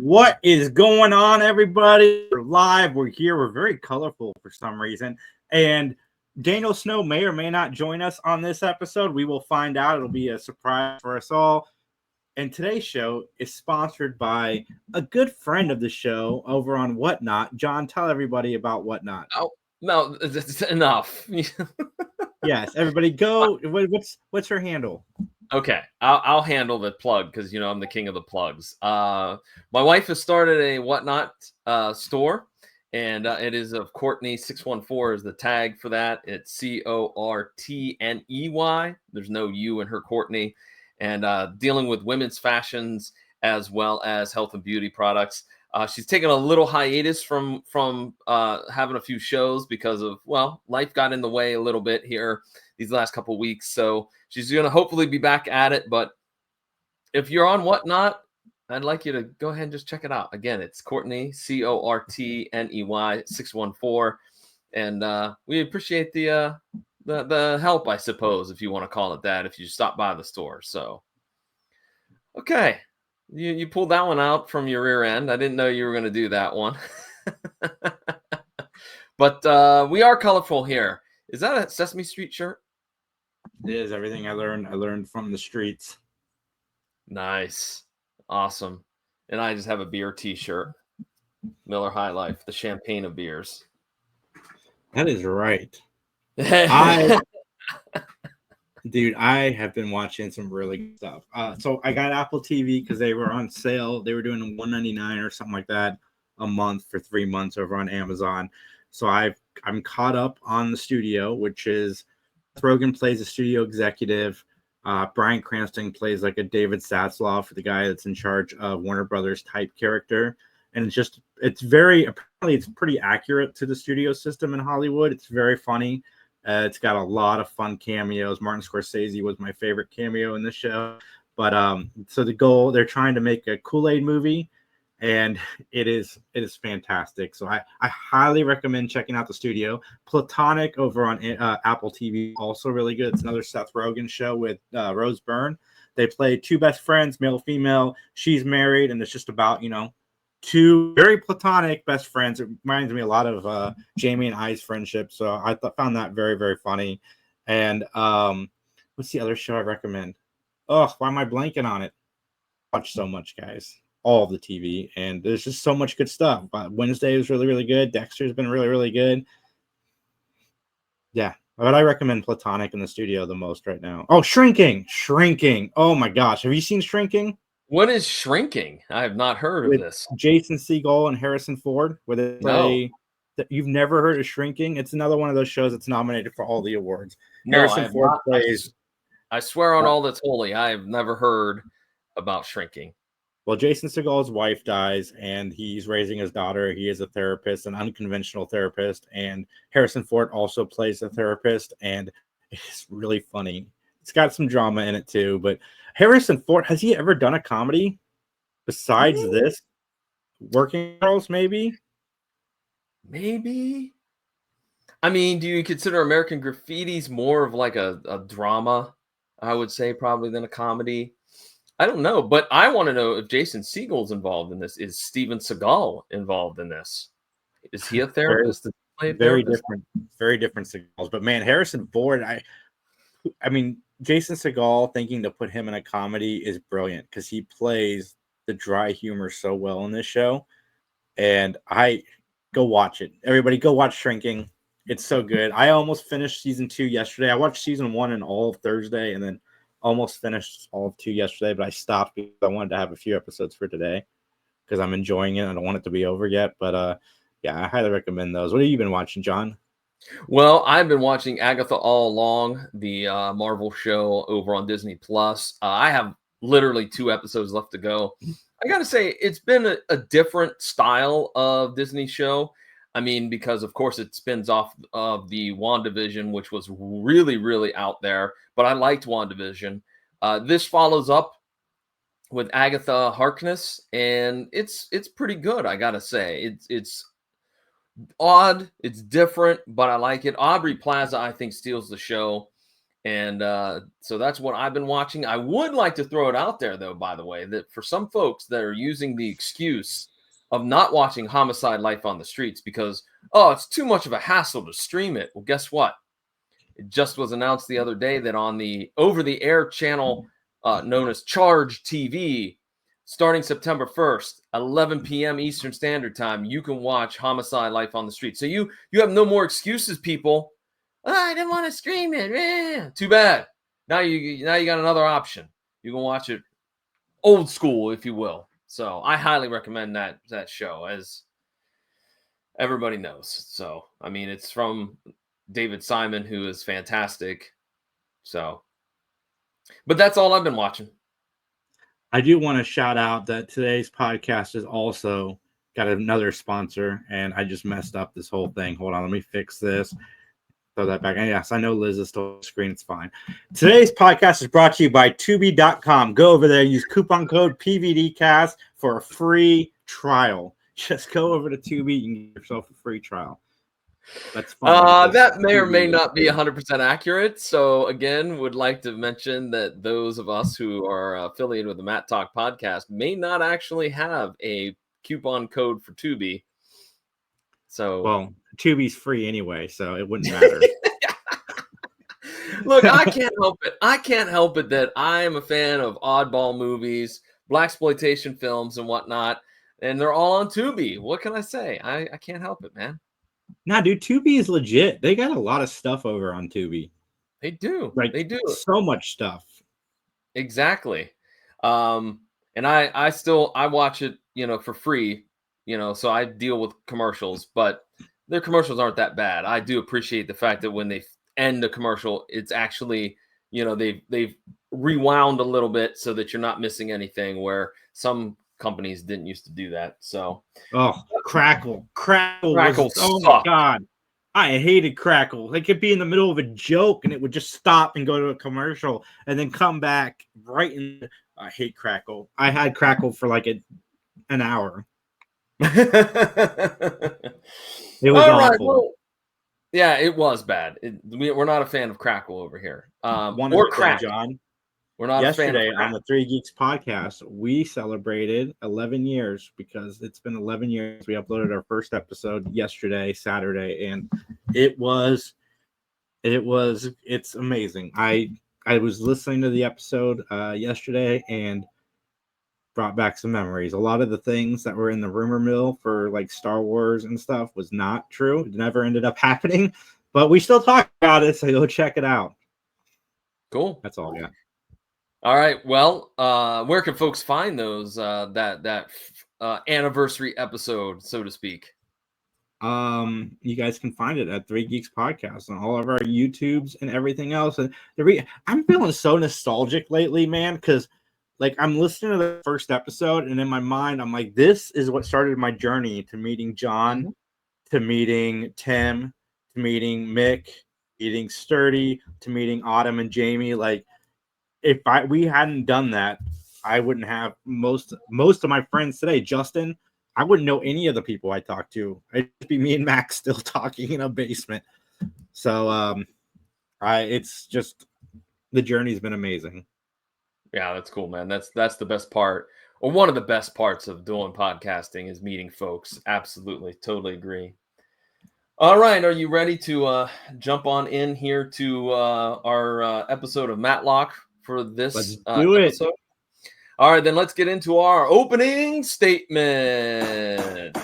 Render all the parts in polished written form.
What is going on, everybody? We're live. We're here. We're very colorful for some reason. And Daniel Snow may or may not join us on this episode. We will find out. It'll be a surprise for us all. And today's show is sponsored by a good friend of the show over on Whatnot. John, tell everybody about Whatnot. Oh, no, it's enough. Yes, everybody go. What's her handle? Okay, I'll handle the plug because I'm the king of the plugs. My wife has started a Whatnot store, and it is of Courtney 614 is the tag for that. It's Courtney. There's no U in her Courtney, and dealing with women's fashions as well as health and beauty products. She's taken a little hiatus from having a few shows because of, life got in the way a little bit here these last couple of weeks. So she's going to hopefully be back at it. But if you're on Whatnot, I'd like you to go ahead and just check it out. Again, it's Courtney, Courtney 614. And we appreciate the help, I suppose, if you want to call it that, if you stop by the store. So, okay. You pulled that one out from your rear end. I didn't know you were going to do that one. But we are colorful here. Is that a Sesame Street shirt? It is. Everything I learned from the streets. Nice. Awesome. And I just have a beer t-shirt. Miller High Life, the champagne of beers. That is right. Dude, I have been watching some really good stuff. So I got Apple TV because they were on sale. They were doing $199 or something like that a month for 3 months over on Amazon. So I'm caught up on the studio, which is Seth Rogen plays a studio executive. Bryan Cranston plays like a David Zaslav, for the guy that's in charge of Warner Brothers type character. And it's pretty accurate to the studio system in Hollywood. It's very funny. It's got a lot of fun cameos. Martin Scorsese was my favorite cameo in the show. But so they're trying to make a Kool-Aid movie, and it is fantastic. So I highly recommend checking out the studio. Platonic over on Apple TV, also really good. It's another Seth Rogen show with Rose Byrne. They play two best friends, male, female. She's married, and it's just about, two very platonic best friends. It reminds me a lot of Jamie and I's friendship. So I found that very, very funny. And what's the other show I recommend? Oh, why am I blanking on it? Watch so much, guys. All of the TV. And there's just so much good stuff. Wednesday was really, really good. Dexter's been really, really good. Yeah. But I recommend Platonic in the studio the most right now. Oh, Shrinking. Oh, my gosh. Have you seen Shrinking? What is Shrinking? I have not heard of this. Jason Segel and Harrison Ford, where they play. No. You've never heard of Shrinking? It's another one of those shows that's nominated for all the awards. No, Harrison Ford plays. I swear on all that's holy, I have never heard about Shrinking. Well, Jason Segel's wife dies, and he's raising his daughter. He is a therapist, an unconventional therapist, and Harrison Ford also plays a therapist, and it's really funny. It's got some drama in it too, but Harrison Ford, has he ever done a comedy besides this? Working Girls, maybe? Maybe. I mean, do you consider American Graffiti's more of like a drama, I would say, probably, than a comedy? I don't know, but I want to know if Jason Segel's involved in this. Is Steven Seagal involved in this? Is he a therapist? Very different Segals. But man, Harrison Ford, I mean, Jason Segel thinking to put him in a comedy is brilliant because he plays the dry humor so well in this show. And go watch it. Everybody go watch Shrinking. It's so good. I almost finished season 2 yesterday. I watched season 1 and all of Thursday, and then almost finished all of 2 yesterday, but I stopped because I wanted to have a few episodes for today because I'm enjoying it. I don't want it to be over yet, but yeah, I highly recommend those. What have you been watching, John? Well, I've been watching Agatha All Along, the Marvel show over on Disney Plus. I have literally 2 episodes left to go. I got to say, it's been a different style of Disney show. I mean, because, of course, it spins off of the WandaVision, which was really, really out there. But I liked WandaVision. This follows up with Agatha Harkness, and it's pretty good, I got to say. It's odd, it's different, but I like it. Aubrey Plaza, I think, steals the show. And so that's what I've been watching. I would like to throw it out there, though, by the way, that for some folks that are using the excuse of not watching Homicide: Life on the Streets because, oh, it's too much of a hassle to stream it. Well, guess what? It just was announced the other day that on the over-the-air channel known as Charge TV, starting September 1st, 11 p.m. Eastern Standard Time, you can watch Homicide: Life on the Street. So you have no more excuses, people. Oh, I didn't want to stream it. Too bad. Now you got another option. You can watch it old school, if you will. So I highly recommend that show, as everybody knows. So I mean, it's from David Simon, who is fantastic. So, but that's all I've been watching. I do want to shout out that today's podcast is also got another sponsor, and I just messed up this whole thing. Hold on, let me fix this. Throw that back. And yes, I know Liz is still on the screen. It's fine. Today's podcast is brought to you by Tubi.com. Go over there, use coupon code PVDcast for a free trial. Just go over to Tubi and get yourself a free trial. That's fun. That may or may not be 100% accurate. So again, would like to mention that those of us who are affiliated with the Mattalk podcast may not actually have a coupon code for Tubi. So, well, Tubi's free anyway, so it wouldn't matter. Look, I can't help it. I can't help it that I am a fan of oddball movies, blaxploitation films, and whatnot, and they're all on Tubi. What can I say? I can't help it, man. Nah, dude, Tubi is legit. They got a lot of stuff over on Tubi. They do. Like, they do so much stuff. Exactly. And I watch it, for free. So I deal with commercials, but their commercials aren't that bad. I do appreciate the fact that when they end the commercial, it's actually, they've rewound a little bit so that you're not missing anything, where some companies didn't used to do that. So, Crackle. Oh my God. I hated Crackle. They could be in the middle of a joke and it would just stop and go to a commercial and then come back right in. I hate Crackle. I had Crackle for like an hour. It was awful. Right, well, yeah, it was bad. We're not a fan of Crackle over here. Or Crack, John. We're not yesterday a fan of on the Three Geeks podcast. We celebrated 11 years because it's been 11 years. We uploaded our first episode yesterday, Saturday, and it's amazing. I was listening to the episode yesterday and brought back some memories. A lot of the things that were in the rumor mill for like Star Wars and stuff was not true. It never ended up happening, but we still talk about it, so go check it out. Cool. That's all I got. All right. Well, where can folks find those that anniversary episode, so to speak? You guys can find it at Three Geeks Podcast on all of our YouTubes and everything else. And I'm feeling so nostalgic lately, man, because like I'm listening to the first episode, and in my mind, I'm like, this is what started my journey to meeting John, to meeting Tim, to meeting Mick, meeting Sturdy, to meeting Autumn and Jamie. Like, if we hadn't done that, I wouldn't have most of my friends today. Justin, I wouldn't know any of the people I talked to. It'd be me and Max still talking in a basement. So, it's just the journey's been amazing. Yeah, that's cool, man. That's the best part, or one of the best parts of doing podcasting is meeting folks. Absolutely, totally agree. All right, are you ready to jump on in here to our episode of Matlock for this Let's do episode? It. All right, then let's get into our opening statement.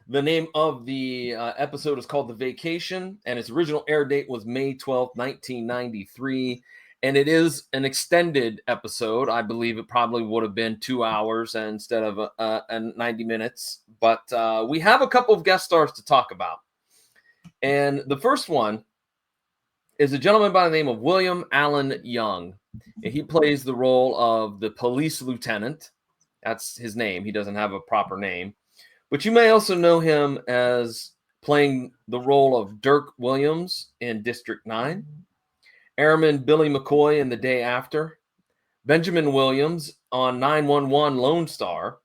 The name of the episode is called The Vacation, and its original air date was May 12th, 1993. And it is an extended episode. I believe it probably would have been 2 hours instead of 90 minutes. But we have a couple of guest stars to talk about. And the first one is a gentleman by the name of William Allen Young. And he plays the role of the police lieutenant. That's his name. He doesn't have a proper name. But you may also know him as playing the role of Dirk Williams in District 9. Airman Billy McCoy in The Day After, Benjamin Williams on 911 Lone Star,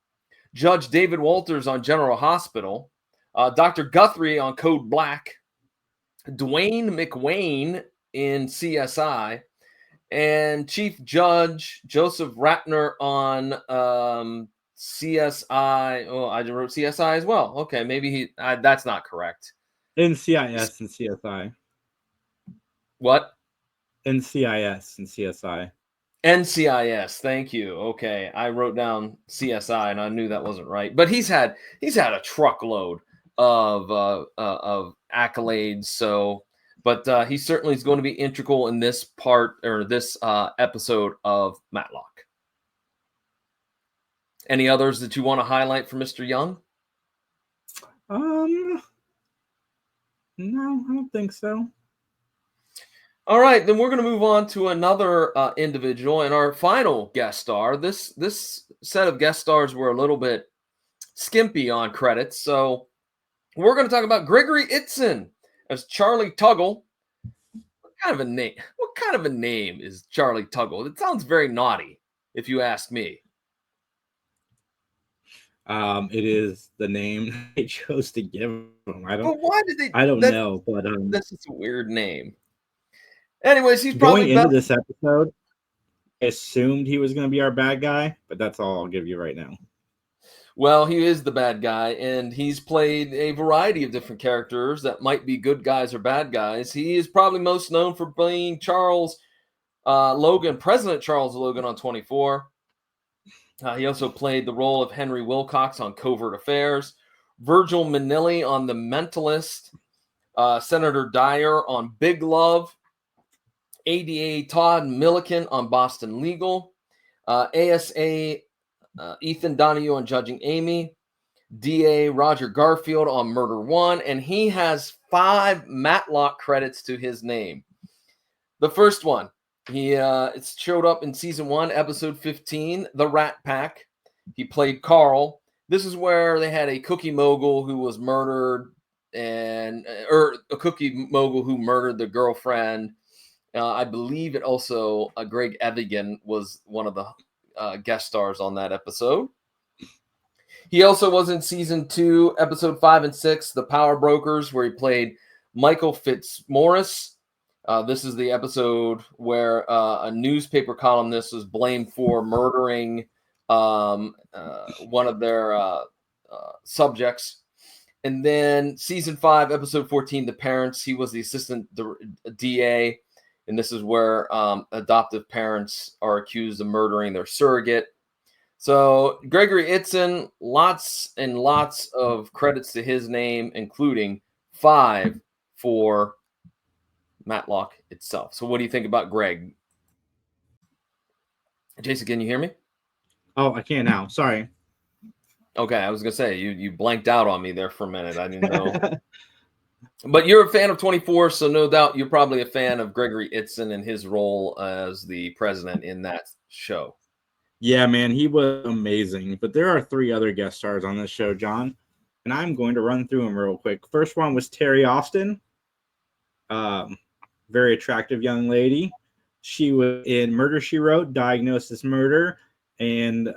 Judge David Walters on General Hospital, Dr. Guthrie on Code Black, Dwayne McWayne in CSI, and Chief Judge Joseph Ratner on CSI. Oh, I wrote CSI as well. Okay, maybe that's not correct. NCIS and CSI. What? NCIS and CSI. NCIS. Thank you. Okay, I wrote down CSI, and I knew that wasn't right. But he's had a truckload of accolades. So, but he certainly is going to be integral in this part or this episode of Matlock. Any others that you want to highlight for Mr. Young? No, I don't think so. All right, then we're going to move on to another individual and our final guest star. This set of guest stars were a little bit skimpy on credits, so we're going to talk about Gregory Itzin as Charlie Tuggle. What kind of a name? What kind of a name is Charlie Tuggle? It sounds very naughty, if you ask me. It is the name they chose to give him. But why did they? I don't know, but this is a weird name. Anyways, he's going probably into this episode. I assumed he was going to be our bad guy, but that's all I'll give you right now. Well, he is the bad guy, and he's played a variety of different characters that might be good guys or bad guys. He is probably most known for being Charles Logan, President Charles Logan on 24. He also played the role of Henry Wilcox on Covert Affairs, Virgil Manilli on The Mentalist, Senator Dyer on Big Love, ADA Todd Milliken on Boston Legal, ASA Ethan Donahue on Judging Amy, DA Roger Garfield on Murder One, and he has 5 Matlock credits to his name. The first one, it showed up in season 1, episode 15, The Rat Pack. He played Carl. This is where they had a cookie mogul who was murdered, or a cookie mogul who murdered the girlfriend. I believe it also Greg Evigan was one of the guest stars on that episode. He also was in season 2, episode 5 and 6, The Power Brokers, where he played Michael Fitzmaurice. This is the episode where a newspaper columnist was blamed for murdering one of their subjects. And then season 5, episode 14, The Parents, he was the assistant DA. And this is where adoptive parents are accused of murdering their surrogate. So Gregory Itzin, lots and lots of credits to his name, including 5 for Matlock itself. So what do you think about Greg? Jason, can you hear me? Oh, I can now. Sorry. Okay, I was going to say, you blanked out on me there for a minute. I didn't know. But you're a fan of 24, so no doubt you're probably a fan of Gregory Itzin and his role as the president in that show. Yeah, man, he was amazing. But there are 3 other guest stars on this show, John, and I'm going to run through them real quick. First one was Terry Austin, very attractive young lady. She was in Murder, She Wrote, Diagnosis Murder, and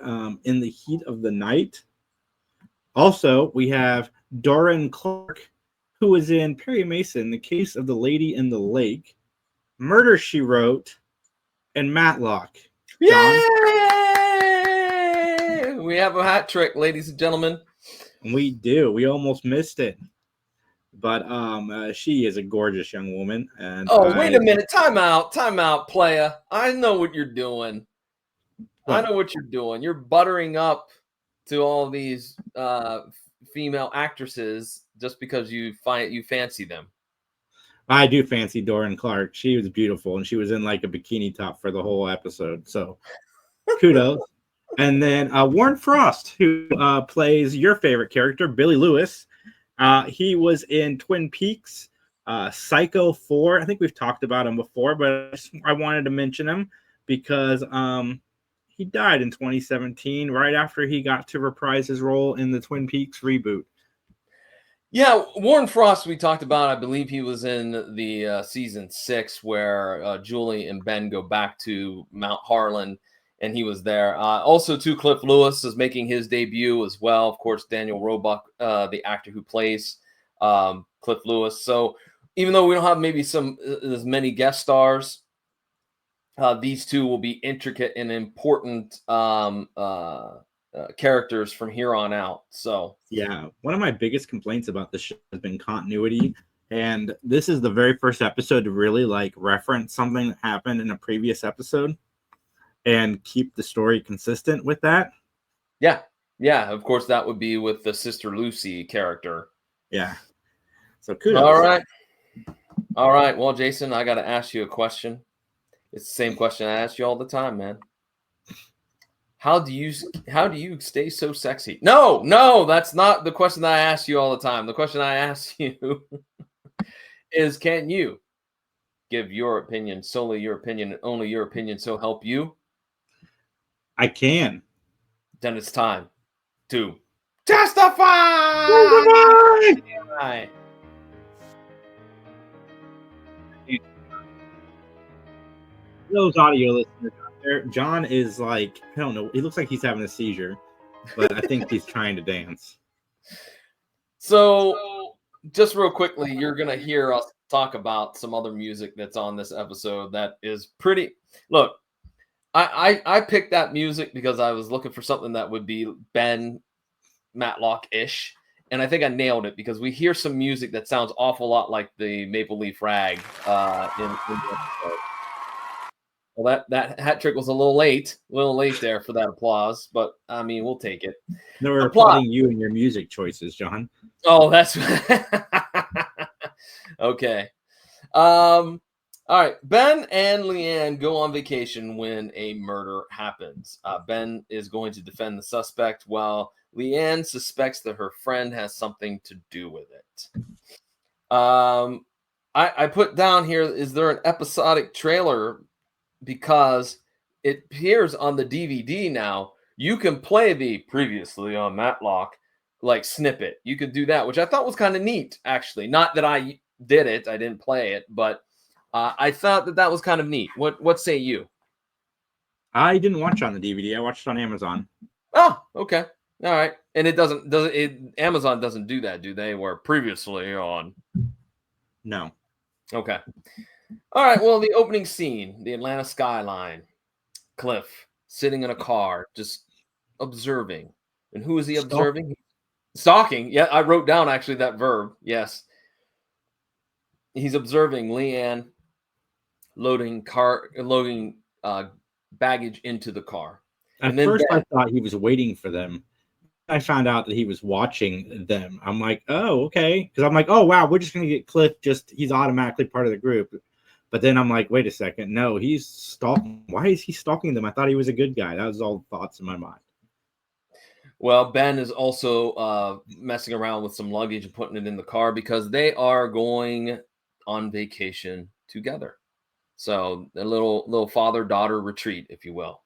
In the Heat of the Night. Also, we have Doran Clark, who was in Perry Mason, The Case of the Lady in the Lake, Murder, She Wrote, and Matlock. John? Yay! We have a hat trick, ladies and gentlemen. We do. We almost missed it. But she is a gorgeous young woman. And wait a minute. Time out, playa. I know what you're doing. What? I know what you're doing. You're buttering up to all these female actresses just because you fancy them. I do fancy Doran Clark. She was beautiful, and she was in like a bikini top for the whole episode. So kudos. And then Warren Frost, who plays your favorite character, Billy Lewis. He was in Twin Peaks, Psycho 4. I think we've talked about him before, but I wanted to mention him because he died in 2017, right after he got to reprise his role in the Twin Peaks reboot. Yeah, Warren Frost, we talked about. I believe he was in the season 6 where Julie and Ben go back to Mount Harlan, and he was there. Also, too, Cliff Lewis is making his debut as well. Of course, Daniel Roebuck, the actor who plays Cliff Lewis. So even though we don't have maybe some as many guest stars, these two will be intricate and important characters from here on out. So yeah, one of my biggest complaints about this show has been continuity. And this is the very first episode to really like reference something that happened in a previous episode and keep the story consistent with that. yeah, of course that would be with the Sister Lucy character. Yeah. So kudos. All right. Well, Jason, I got to ask you a question. It's the same question I ask you all the time, man. How do you stay so sexy? No, that's not the question that I ask you all the time. The question I ask you is, can you give your opinion, solely your opinion, and only your opinion, so help you? I can. Then it's time to testify. Those audio listeners out there, John is like, I don't know, he looks like he's having a seizure, but I think he's trying to dance. So, just real quickly, you're going to hear us talk about some other music that's on this episode that is pretty. Look, I picked that music because I was looking for something that would be Ben Matlock-ish. And I think I nailed it because we hear some music that sounds awful lot like the Maple Leaf Rag in the episode. Well, that hat trick was a little late there for that applause, but I mean, we'll take it. No, we're applauding you and your music choices, John. Oh, that's okay. All right. Ben and Leanne go on vacation when a murder happens. Ben is going to defend the suspect while Leanne suspects that her friend has something to do with it. I put down here, is there an episodic trailer? Because it appears on the DVD now. You can play the previously on Matlock like snippet. You could do that, which I thought was kind of neat, actually. Not that I did it, I didn't play it, but I thought that was kind of neat. What say you? I didn't watch it on the DVD. I watched it on Amazon. Oh, okay. All right. And it doesn't Amazon doesn't do that, do they? Where previously on. No. Okay. All right. Well, the opening scene, the Atlanta skyline, Cliff sitting in a car, just observing. And who is he observing? Stalking. Yeah, I wrote down actually that verb. Yes. He's observing Leanne loading baggage into the car. At first, I thought he was waiting for them. I found out that he was watching them. I'm like, oh, okay. Because I'm like, oh, wow, we're just going to get Cliff. He's automatically part of the group. But then I'm like, wait a second. No, he's stalking. Why is he stalking them? I thought he was a good guy. That was all the thoughts in my mind. Well, Ben is also messing around with some luggage and putting it in the car because they are going on vacation together. So a little father-daughter retreat, if you will.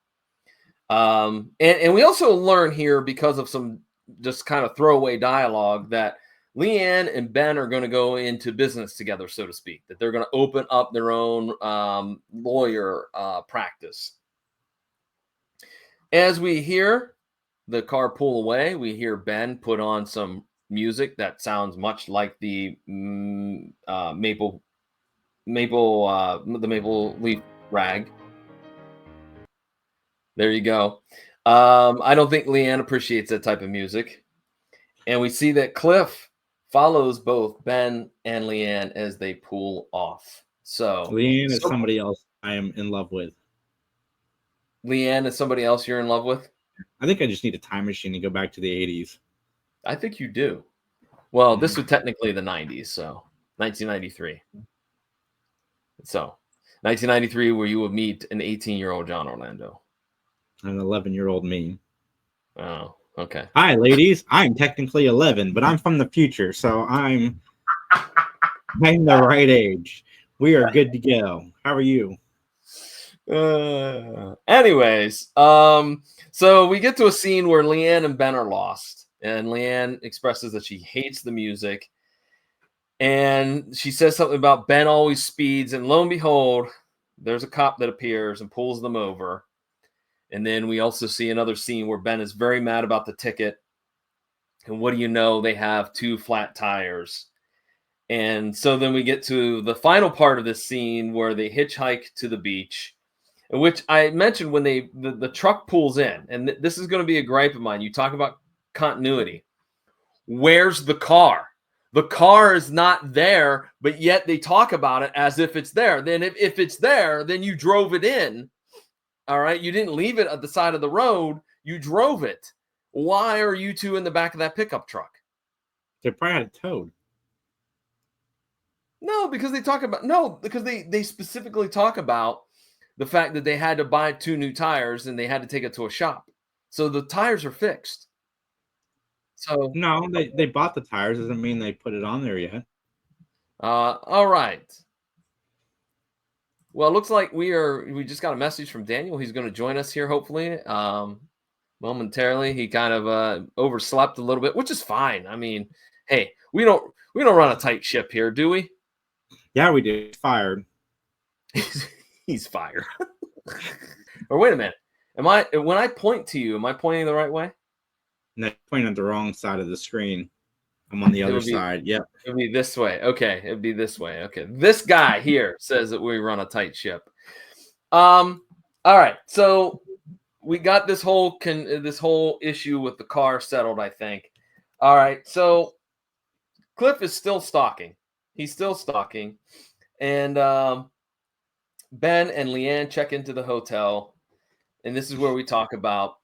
And we also learn here, because of some just kind of throwaway dialogue, that Leanne and Ben are going to go into business together, so to speak, that they're going to open up their own lawyer practice. As we hear the car pull away, we hear Ben put on some music that sounds much like the Maple Leaf Rag. There you go. I don't think Leanne appreciates that type of music. And we see that Cliff follows both Ben and Leanne as they pull off. So Leanne is somebody else I am in love with. Leanne is somebody else you're in love with? I think I just need a time machine to go back to the 80s. I think you do. Well, this was technically the 90s, so 1993. So 1993, where you would meet an 18-year-old John Orlando. An 11-year-old me. Oh, okay. Hi, ladies. I'm technically 11, but I'm from the future, so I'm the right age. We are good to go. How are you? Anyways, so we get to a scene where Leanne and Ben are lost, and Leanne expresses that she hates the music, and she says something about Ben always speeds, and lo and behold, there's a cop that appears and pulls them over. And then we also see another scene where Ben is very mad about the ticket. And what do you know? They have 2 flat tires. And so then we get to the final part of this scene where they hitchhike to the beach, in which I mentioned when the truck pulls in, and this is going to be a gripe of mine. You talk about continuity. Where's the car? The car is not there, but yet they talk about it as if it's there. Then if it's there, then you drove it in. All right. You didn't leave it at the side of the road. You drove it. Why are you two in the back of that pickup truck? They probably had it towed. No, because they specifically talk about the fact that they had to buy 2 new tires and they had to take it to a shop. So the tires are fixed. So No, they bought the tires. Doesn't mean they put it on there yet. all right. Well, it looks like we just got a message from Daniel. He's going to join us here hopefully momentarily. He kind of overslept a little bit, which is fine. I mean, hey, we don't run a tight ship here, do we? Yeah, we did. Fired. He's fired. Or wait a minute. When I point to you, am I pointing the right way? No, pointing at the wrong side of the screen. I'm on the other side. Yep. It'd be this way. Okay. It'd be this way. Okay. This guy here says that we run a tight ship. All right. So we got this whole issue with the car settled, I think. All right. So Cliff is still stalking. He's still stalking. And Ben and Leanne check into the hotel. And this is where we talk about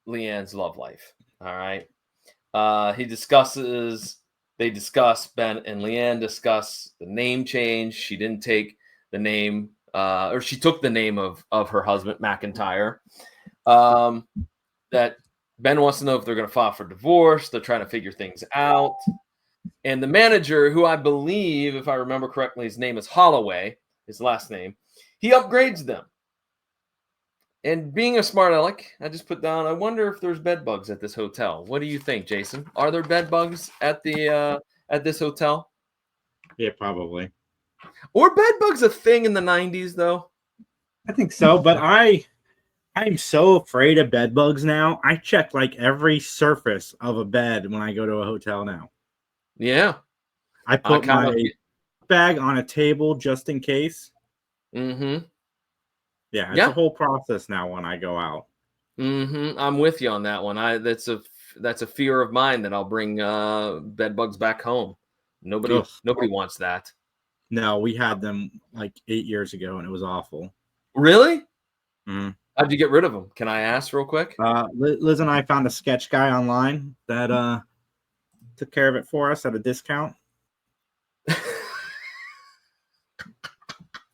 Leanne's love life. All right. Ben and Leanne discuss the name change. She didn't take the name, or she took the name of her husband, McIntyre. That Ben wants to know if they're going to file for divorce. They're trying to figure things out. And the manager, who I believe, if I remember correctly, his name is Holloway, his last name, he upgrades them. And being a smart aleck, I just put down, I wonder if there's bed bugs at this hotel. What do you think, Jason? Are there bed bugs at this hotel? Yeah, probably. Were bed bugs a thing in the 90s, though? I think so, but I'm so afraid of bed bugs now. I check like every surface of a bed when I go to a hotel now. Yeah. I put my bag on a table just in case. Mm-hmm. Yeah, it's a whole process now when I go out. Mm-hmm. I'm with you on that one. That's a fear of mine that I'll bring bed bugs back home. Nobody wants that. No, we had them like 8 years ago, and it was awful. Really? Mm-hmm. How'd you get rid of them? Can I ask real quick? Liz and I found a sketch guy online that took care of it for us at a discount.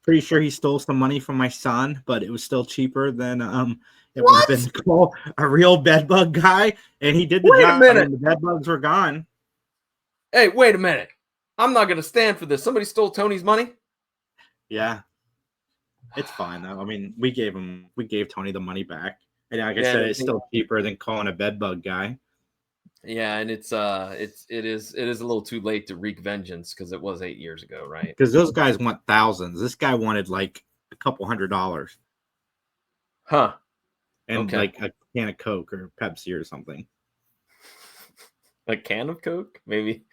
Pretty sure he stole some money from my son, but it was still cheaper than it would have been to call a real bedbug guy, and he did the job. Wait a minute. The bedbugs were gone. Hey, wait a minute. I'm not going to stand for this. Somebody stole Tony's money? Yeah. It's fine though. I mean, we gave Tony the money back. And like I said, it's still cheaper than calling a bedbug guy. Yeah, and it is a little too late to wreak vengeance because it was 8 years ago, right? Because those guys want thousands. This guy wanted like a couple $100. Huh. And like a can of Coke or Pepsi or something. A can of Coke? Maybe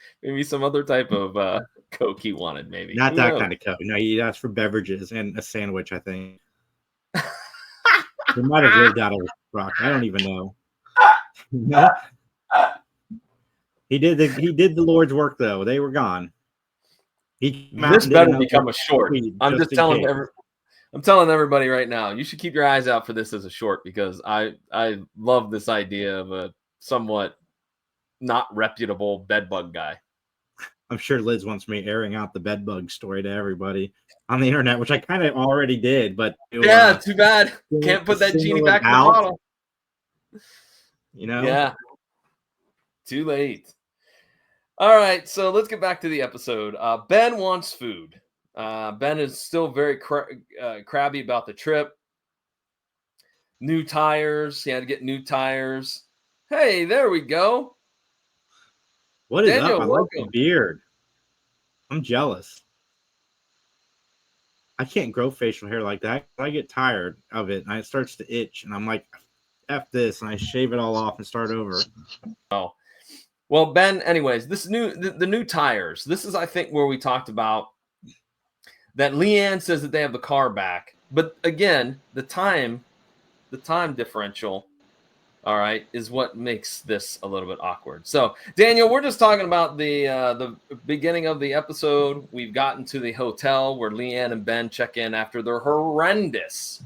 some other type of Coke he wanted, maybe. Not that kind of Coke. No, he asked for beverages and a sandwich, I think. He might have lived out of a rock. I don't even know. No. He did the Lord's work though. They were gone. This better become a short. I'm telling everybody right now, you should keep your eyes out for this as a short because I love this idea of a somewhat not reputable bedbug guy. I'm sure Liz wants me airing out the bedbug story to everybody on the internet, which I kind of already did, but too bad. Can't put that genie back in the bottle. You know? Yeah. Too late. All right, so let's get back to the episode. Ben wants food. Ben is still very crabby about the trip. New tires. He had to get new tires. Hey, there we go. What is Daniel, up? I like the beard. I'm jealous. I can't grow facial hair like that. I get tired of it, and it starts to itch, and I'm like, F this, and I shave it all off and start over. Oh. Well, Ben, anyways, the new tires. This is, I think, where we talked about that Leanne says that they have the car back. But again, the time differential, all right, is what makes this a little bit awkward. So, Daniel, we're just talking about the beginning of the episode. We've gotten to the hotel where Leanne and Ben check in after their horrendous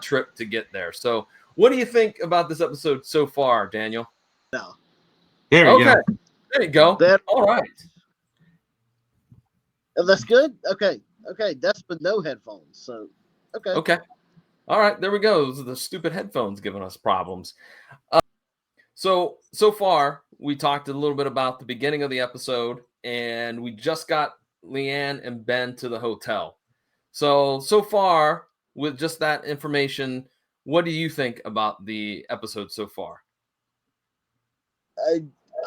trip to get there. So, what do you think about this episode so far, Daniel? No. There you Okay, go. there you go. Better. All right. That's good. Okay. That's with no headphones. So, okay. Okay. All right, there we go. Those are the stupid headphones giving us problems. So far, we talked a little bit about the beginning of the episode, and we just got Leanne and Ben to the hotel. So far, with just that information, what do you think about the episode so far?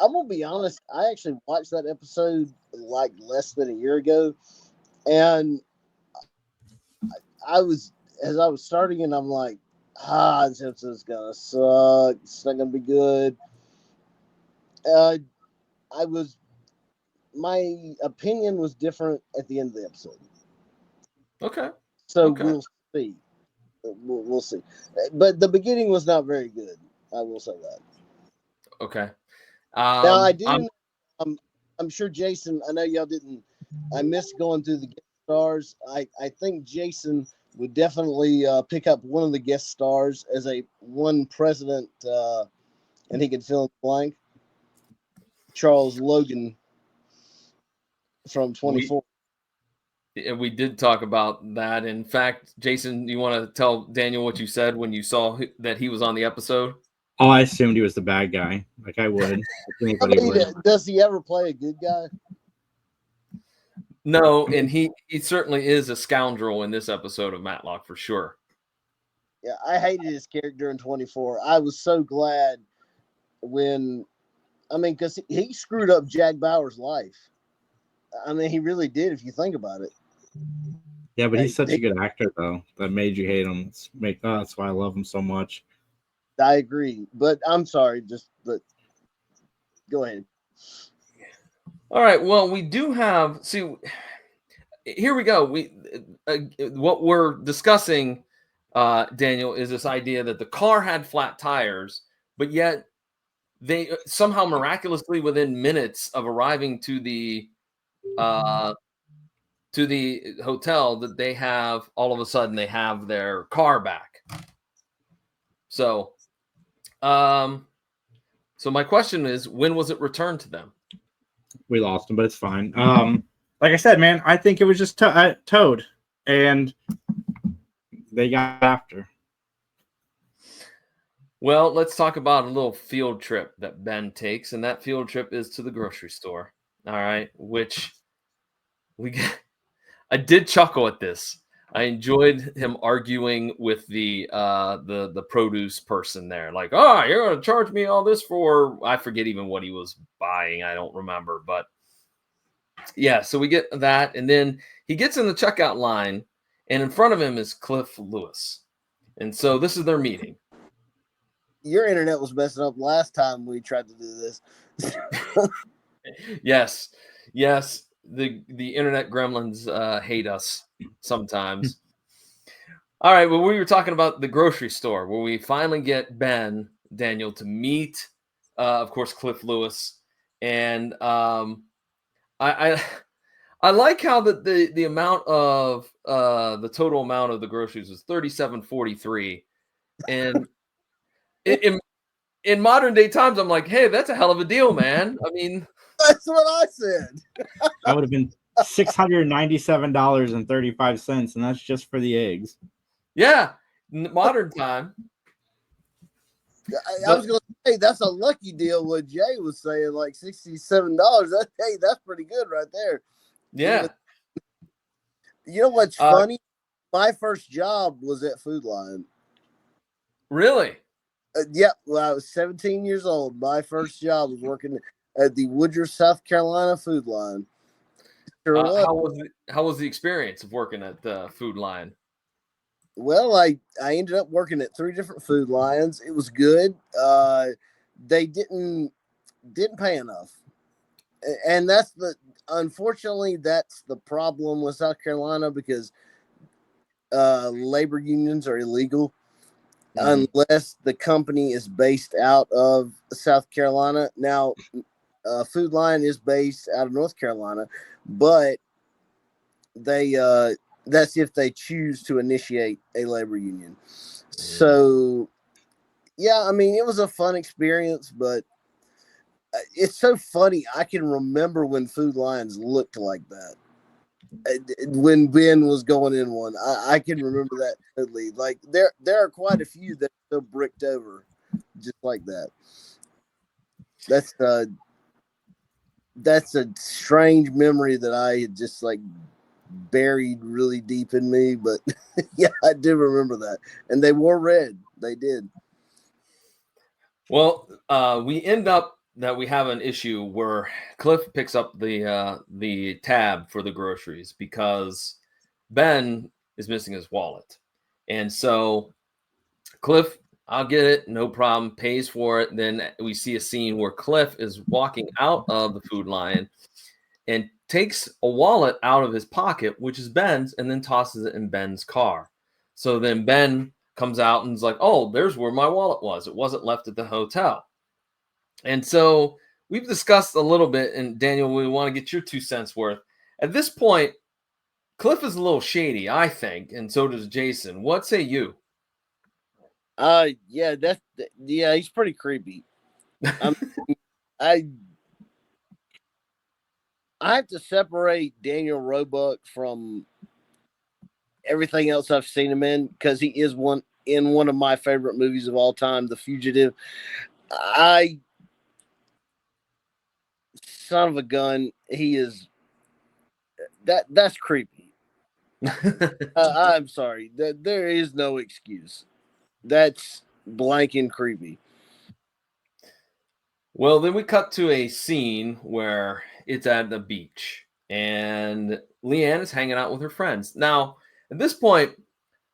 I'm gonna be honest. I actually watched that episode like less than a year ago, and I was starting, and I'm like, this episode's gonna suck. It's not gonna be good. My opinion was different at the end of the episode. Okay. So Okay. we'll see. We'll see. But the beginning was not very good. I will say that. Okay. Now I do. I'm sure Jason. I know y'all didn't. I missed going through the guest stars. I think Jason would definitely pick up one of the guest stars as one president, and he could fill in the blank. Charles Logan from 24. We did talk about that. In fact, Jason, you want to tell Daniel what you said when you saw that he was on the episode? Oh, I assumed he was the bad guy. Like I would. Does he ever play a good guy? No, and he certainly is a scoundrel in this episode of Matlock for sure. Yeah, I hated his character in 24. I was so glad because he screwed up Jack Bauer's life. I mean, he really did if you think about it. Yeah, but he's such a good actor, though. That made you hate him. That's why I love him so much. I agree, but I'm sorry. But go ahead. All right. Well, we do have. See, here we go. What we're discussing, Daniel, is this idea that the car had flat tires, but yet they somehow miraculously, within minutes of arriving to the hotel, that they have all of a sudden they have their car back. So my question is, when was it returned to them? We lost him, but it's fine. Like I said, man, I think it was just towed, and they got after. Well, let's talk about a little field trip that Ben takes, and that field trip is to the grocery store. All right, which I did chuckle at this. I enjoyed him arguing with the produce person there, like, "Oh, you're going to charge me all this for," I forget even what he was buying. I don't remember, but yeah. So we get that, and then he gets in the checkout line, and in front of him is Cliff Lewis, and so this is their meeting. Your internet was messing up last time we tried to do this. Yes. The internet gremlins hate us sometimes. All right. Well, we were talking about the grocery store where we finally get Ben, Daniel, to meet, of course, Cliff Lewis. And I like how the amount of the total amount of the groceries was $37.43. And in modern day times, I'm like, hey, that's a hell of a deal, man. I mean, that's what I said. That would have been $697.35, and that's just for the eggs. Yeah, modern time. I was going to say that's a lucky deal. What Jay was saying, like $67. That's pretty good right there. Yeah. You know what's funny? My first job was at Food Lion. Really? Yeah. When I was 17 years old, my first job was working at the Woodruff, South Carolina Food Lion. Sure how was the experience of working at the Food Lion? Well, I ended up working at 3 different Food Lions. It was good. They didn't didn't pay enough, and unfortunately that's the problem with South Carolina, because labor unions are illegal unless the company is based out of South Carolina. Now, Food Lion is based out of North Carolina, but they that's if they choose to initiate a labor union. So, yeah, I mean, it was a fun experience, but it's so funny. I can remember when Food Lions looked like that. When Ben was going in one, I can remember that totally. Like there are quite a few that are still bricked over, just like that. That's a strange memory that I had just like buried really deep in me. But yeah, I do remember that. And they wore red. They did. Well, we end up that we have an issue where Cliff picks up the tab for the groceries because Ben is missing his wallet. And so Cliff, I'll get it, no problem, pays for it. Then we see a scene where Cliff is walking out of the Food Lion and takes a wallet out of his pocket, which is Ben's, and then tosses it in Ben's car. So then Ben comes out and is like, oh, there's where my wallet was. It wasn't left at the hotel. And so we've discussed a little bit, and Daniel, we want to get your 2 cents worth. At this point, Cliff is a little shady, I think, and so does Jason. What say you? Yeah, he's pretty creepy. I have to separate Daniel Roebuck from everything else I've seen him in, because he is one of my favorite movies of all time, The Fugitive. Son of a gun, he is that's creepy. I'm sorry, there is no excuse. That's blanking creepy. Well, then we cut to a scene where it's at the beach and Leanne is hanging out with her friends. Now, at this point,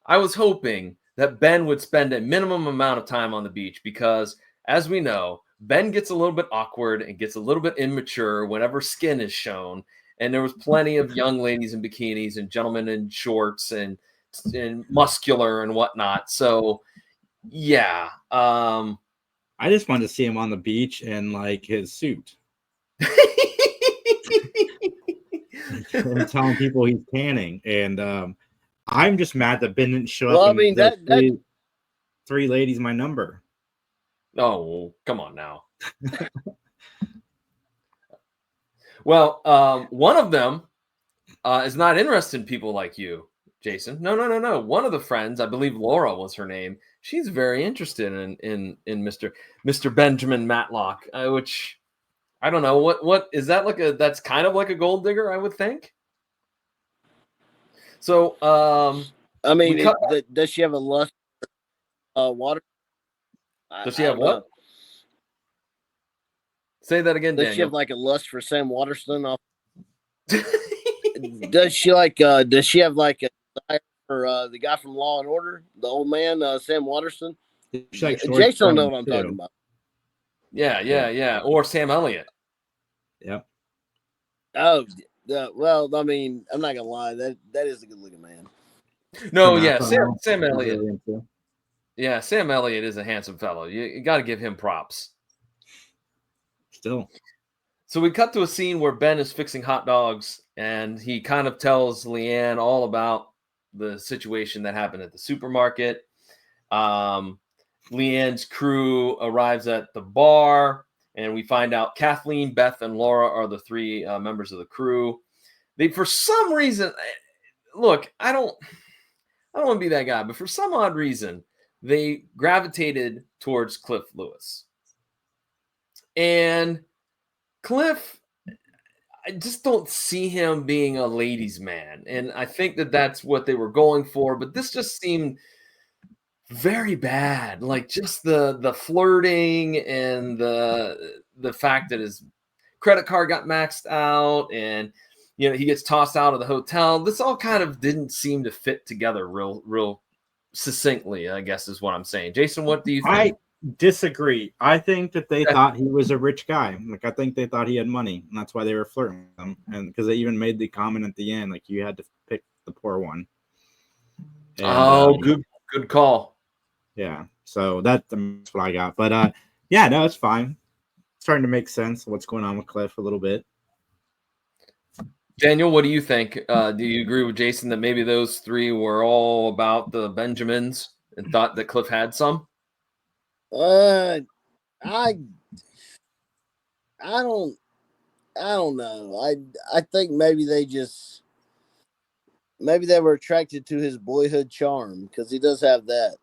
I was hoping that Ben would spend a minimum amount of time on the beach because, as we know, Ben gets a little bit awkward and gets a little bit immature whenever skin is shown. And there was plenty of young ladies in bikinis and gentlemen in shorts and muscular and whatnot. So, yeah. I just wanted to see him on the beach in like his suit. And telling people he's tanning. And I'm just mad that Ben didn't show up. I mean, three ladies my number. Oh, come on now. Well, one of them is not interested in people like you, Jason. No. One of the friends, I believe Laura was her name, she's very interested in Mr. Benjamin Matlock, which I don't know what is that like that's kind of like a gold digger, I would think. So, I mean, does she have a lust for water? Does she have what? Say that again, Does Daniel. she have like a lust for Sam Waterston? Does she have like a desire for the guy from Law and Order, the old man, Sam Waterston? Like Jason will know what I'm talking about. Yeah. Or Sam Elliott. Yep. Oh, well, I mean, I'm not gonna lie, that is a good looking man. No, yeah, Sam Elliott. Yeah, Sam Elliott is a handsome fellow. You got to give him props. Still. So we cut to a scene where Ben is fixing hot dogs, and he kind of tells Leanne all about the situation that happened at the supermarket. Leanne's crew arrives at the bar, and we find out Kathleen, Beth, and Laura are the 3 members of the crew. They, for some reason, look, I don't want to be that guy, but for some odd reason, they gravitated towards Cliff Lewis. And Cliff, I just don't see him being a ladies' man. And I think that that's what they were going for. But this just seemed very bad. Like just the flirting and the fact that his credit card got maxed out and, you know, he gets tossed out of the hotel. This all kind of didn't seem to fit together real succinctly, I guess is what I'm saying. Jason, what do you think? disagree. I think that they thought he was a rich guy. Like, I think they thought he had money, and that's why they were flirting with him. And because they even made the comment at the end, like, you had to pick the poor one. And, good call. Yeah, so that's what I got. But yeah, no, it's fine. It's starting to make sense what's going on with Cliff a little bit. Daniel, what do you think? Do you agree with Jason that maybe those three were all about the Benjamins and thought that Cliff had some? I don't know. I think maybe they were attracted to his boyhood charm, because he does have that.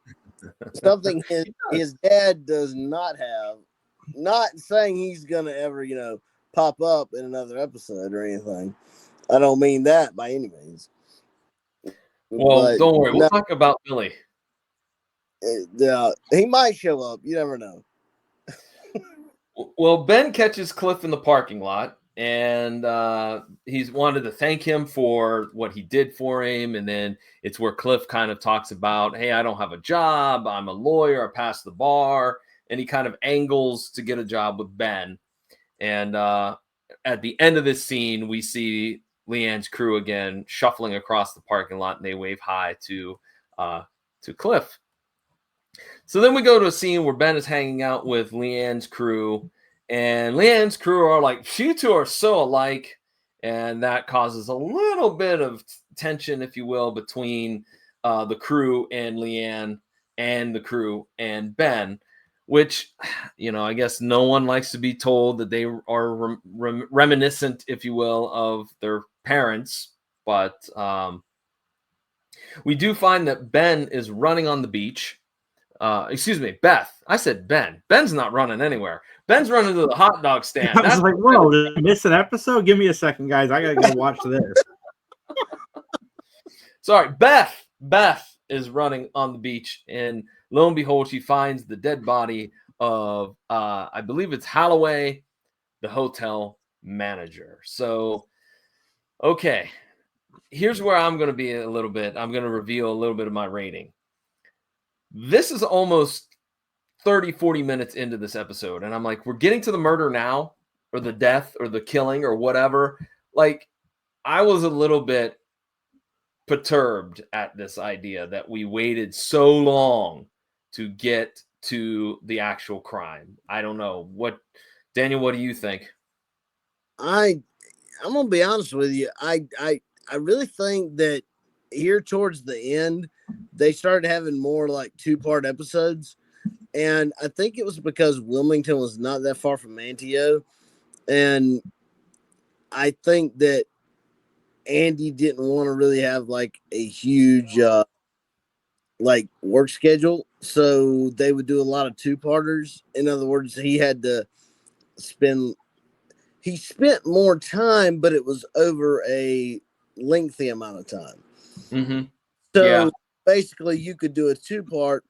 Something his dad does not have. Not saying he's gonna ever, pop up in another episode or anything. I don't mean that by any means. Well, don't worry. We'll talk about Billy. He might show up. You never know. Well, Ben catches Cliff in the parking lot, and he's wanted to thank him for what he did for him. And then it's where Cliff kind of talks about, hey, I don't have a job. I'm a lawyer. I passed the bar. And he kind of angles to get a job with Ben. And at the end of this scene, we see Leanne's crew again shuffling across the parking lot, and they wave hi to Cliff. So then we go to a scene where Ben is hanging out with Leanne's crew, and Leanne's crew are like, you two are so alike, and that causes a little bit of tension, if you will, between the crew and Leanne and the crew and Ben, which, I guess no one likes to be told that they are reminiscent, if you will, of their parents. But we do find that Ben is running on the beach. Excuse me, Beth. I said Ben. Ben's not running anywhere. Ben's running to the hot dog stand. I was like, whoa, did I miss an episode? Give me a second, guys. I got to go watch this. Sorry, Beth is running on the beach, and lo and behold, she finds the dead body of, I believe it's Holloway, the hotel manager. So, okay, here's where I'm going to reveal a little bit of my rating. This is almost 30, 40 minutes into this episode, and I'm like, we're getting to the murder now, or the death, or the killing, or whatever. Like, I was a little bit perturbed at this idea that we waited so long to get to the actual crime. I don't know. Daniel, what do you think? I'm gonna be honest with you. I really think that here towards the end, they started having more like 2-part episodes, and I think it was because Wilmington was not that far from Manteo, and I think that Andy didn't want to really have like a huge like work schedule, so they would do a lot of 2-parters. In other words, he spent more time, but it was over a lengthy amount of time. Mm-hmm. So basically, you could do a 2-part,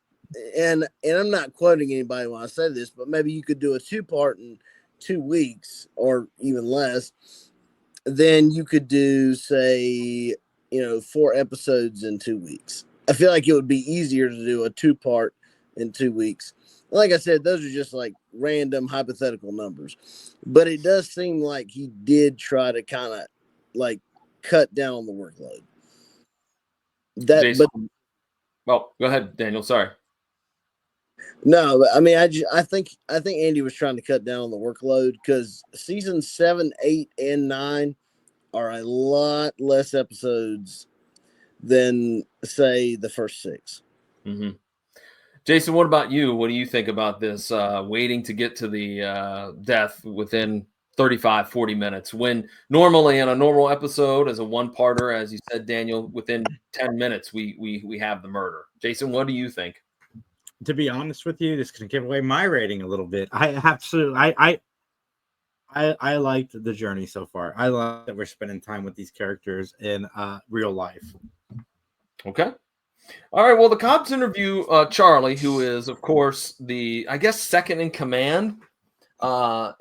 and I'm not quoting anybody when I say this, but maybe you could do a 2-part in 2 weeks or even less. Then you could do, say, 4 episodes in 2 weeks. I feel like it would be easier to do a 2-part in 2 weeks. Like I said, those are just like random hypothetical numbers. But it does seem like he did try to kind of like cut down on the workload. Well, go ahead, Daniel. Sorry. No, but I mean, I think Andy was trying to cut down on the workload, because seasons 7, 8, and 9 are a lot less episodes than, say, the first 6. Mm-hmm. Jason, what about you? What do you think about this waiting to get to the death within 35, 40 minutes, when normally in a normal episode as a 1-parter, as you said, Daniel, within 10 minutes, we have the murder? Jason, what do you think? To be honest with you, this is going to give away my rating a little bit. I liked the journey so far. I like that we're spending time with these characters in real life. Okay. All right. Well, the cops interview Charlie, who is, of course, the, I guess, second in command at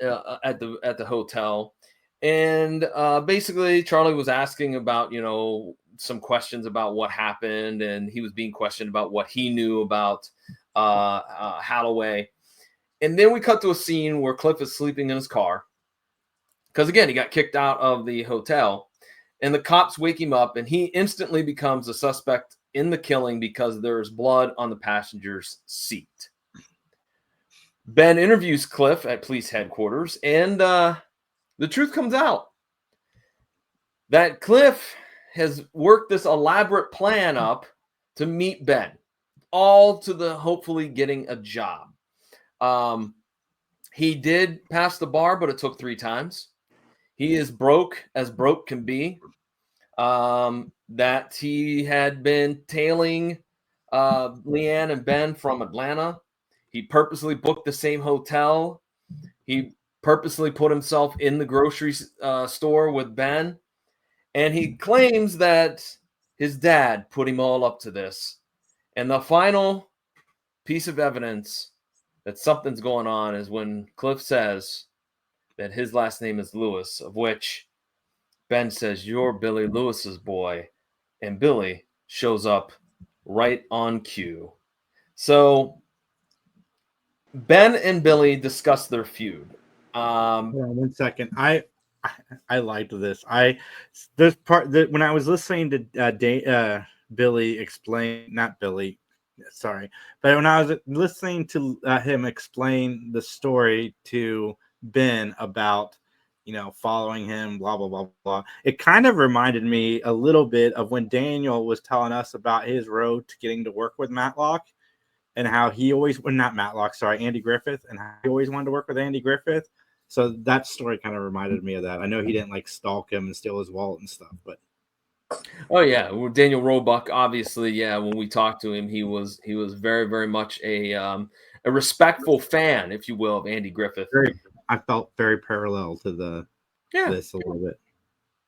the hotel. And basically, Charlie was asking about, some questions about what happened, and he was being questioned about what he knew about Holloway. And then we cut to a scene where Cliff is sleeping in his car. Because again, he got kicked out of the hotel. And the cops wake him up, and he instantly becomes a suspect in the killing because there's blood on the passenger's seat. Ben interviews Cliff at police headquarters, and the truth comes out that Cliff has worked this elaborate plan up to meet Ben, all to the hopefully getting a job. He did pass the bar, but it took 3 times. He is broke as broke can be. That he had been tailing Leanne and Ben from Atlanta. He purposely booked the same hotel. He purposely put himself in the grocery store with Ben. And he claims that his dad put him all up to this. And the final piece of evidence that something's going on is when Cliff says that his last name is Lewis, of which Ben says, "You're Billy Lewis's boy." And Billy shows up right on cue. So Ben and Billy discuss their feud. One second. I liked this. This part that when I was listening to Billy explain, not Billy, sorry, but when I was listening to him explain the story to Ben about, following him, blah, blah, blah, blah. It kind of reminded me a little bit of when Daniel was telling us about his road to getting to work with Matlock and how he always, not Matlock, sorry, Andy Griffith, and how he always wanted to work with Andy Griffith. So that story kind of reminded me of that. I know he didn't stalk him and steal his wallet and stuff, but. Oh yeah, well, Daniel Roebuck, obviously, yeah. When we talked to him, he was very, very much a respectful fan, if you will, of Andy Griffith. I felt very parallel to this a little bit.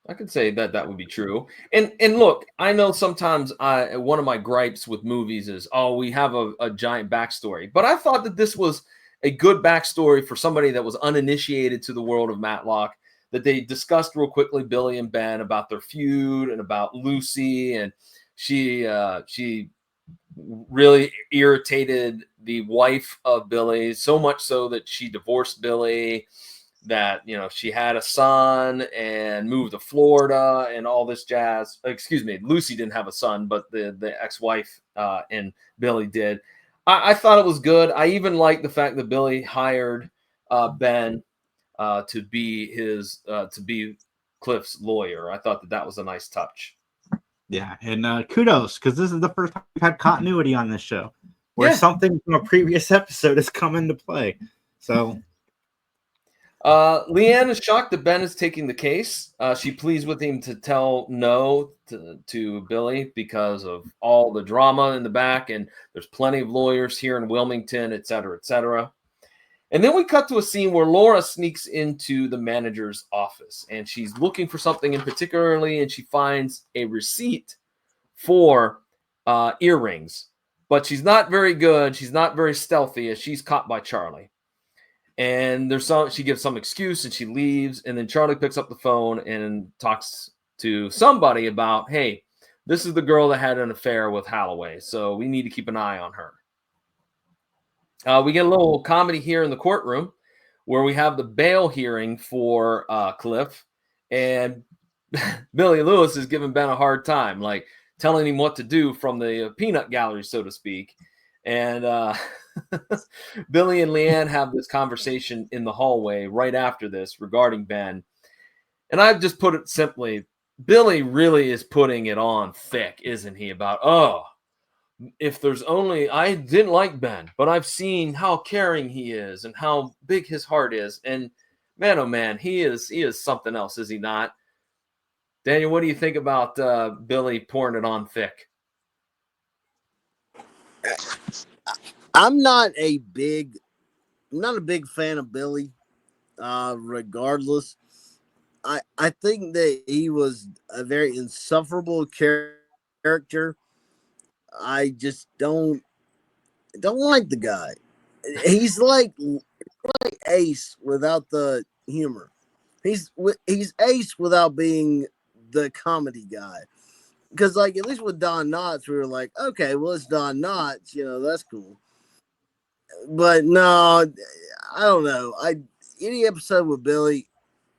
I could say that would be true. And look, I know sometimes one of my gripes with movies is, we have a giant backstory, but I thought that this was a good backstory for somebody that was uninitiated to the world of Matlock. That they discussed real quickly, Billy and Ben, about their feud and about Lucy, and she really irritated the wife of Billy, so much so that she divorced Billy, that she had a son and moved to Florida and all this jazz. Excuse me, Lucy didn't have a son, but the ex-wife and Billy did. I thought it was good. I even liked the fact that Billy hired Ben to be Cliff's lawyer. I thought that was a nice touch. Yeah, and kudos, because this is the first time we've had continuity on this show, where something from a previous episode has come into play. So, Leanne is shocked that Ben is taking the case. She pleads with him to tell no to Billy because of all the drama in the back, and there's plenty of lawyers here in Wilmington, et cetera, et cetera. And then we cut to a scene where Laura sneaks into the manager's office, and she's looking for something in particularly, and she finds a receipt for earrings. But she's not very good. She's not very stealthy, as she's caught by Charlie. And she gives some excuse, and she leaves. And then Charlie picks up the phone and talks to somebody about, hey, this is the girl that had an affair with Holloway, so we need to keep an eye on her. We get a little comedy here in the courtroom where we have the bail hearing for Cliff, and Billy Lewis is giving Ben a hard time, telling him what to do from the peanut gallery, so to speak. And Billy and Leanne have this conversation in the hallway right after this regarding Ben. And I've just put it simply, Billy really is putting it on thick, isn't he? About, if there's only, I didn't like Ben, but I've seen how caring he is and how big his heart is. And man, oh man, he is something else, is he not? Daniel, what do you think about Billy pouring it on thick? I'm not a big fan of Billy. Regardless, I think that he was a very insufferable character. I just don't like the guy. He's like Ace without the humor. He's Ace without being the comedy guy. Because at least with Don Knotts, we were like, okay, well, it's Don Knotts, that's cool. but no, I don't know. Any episode with Billy,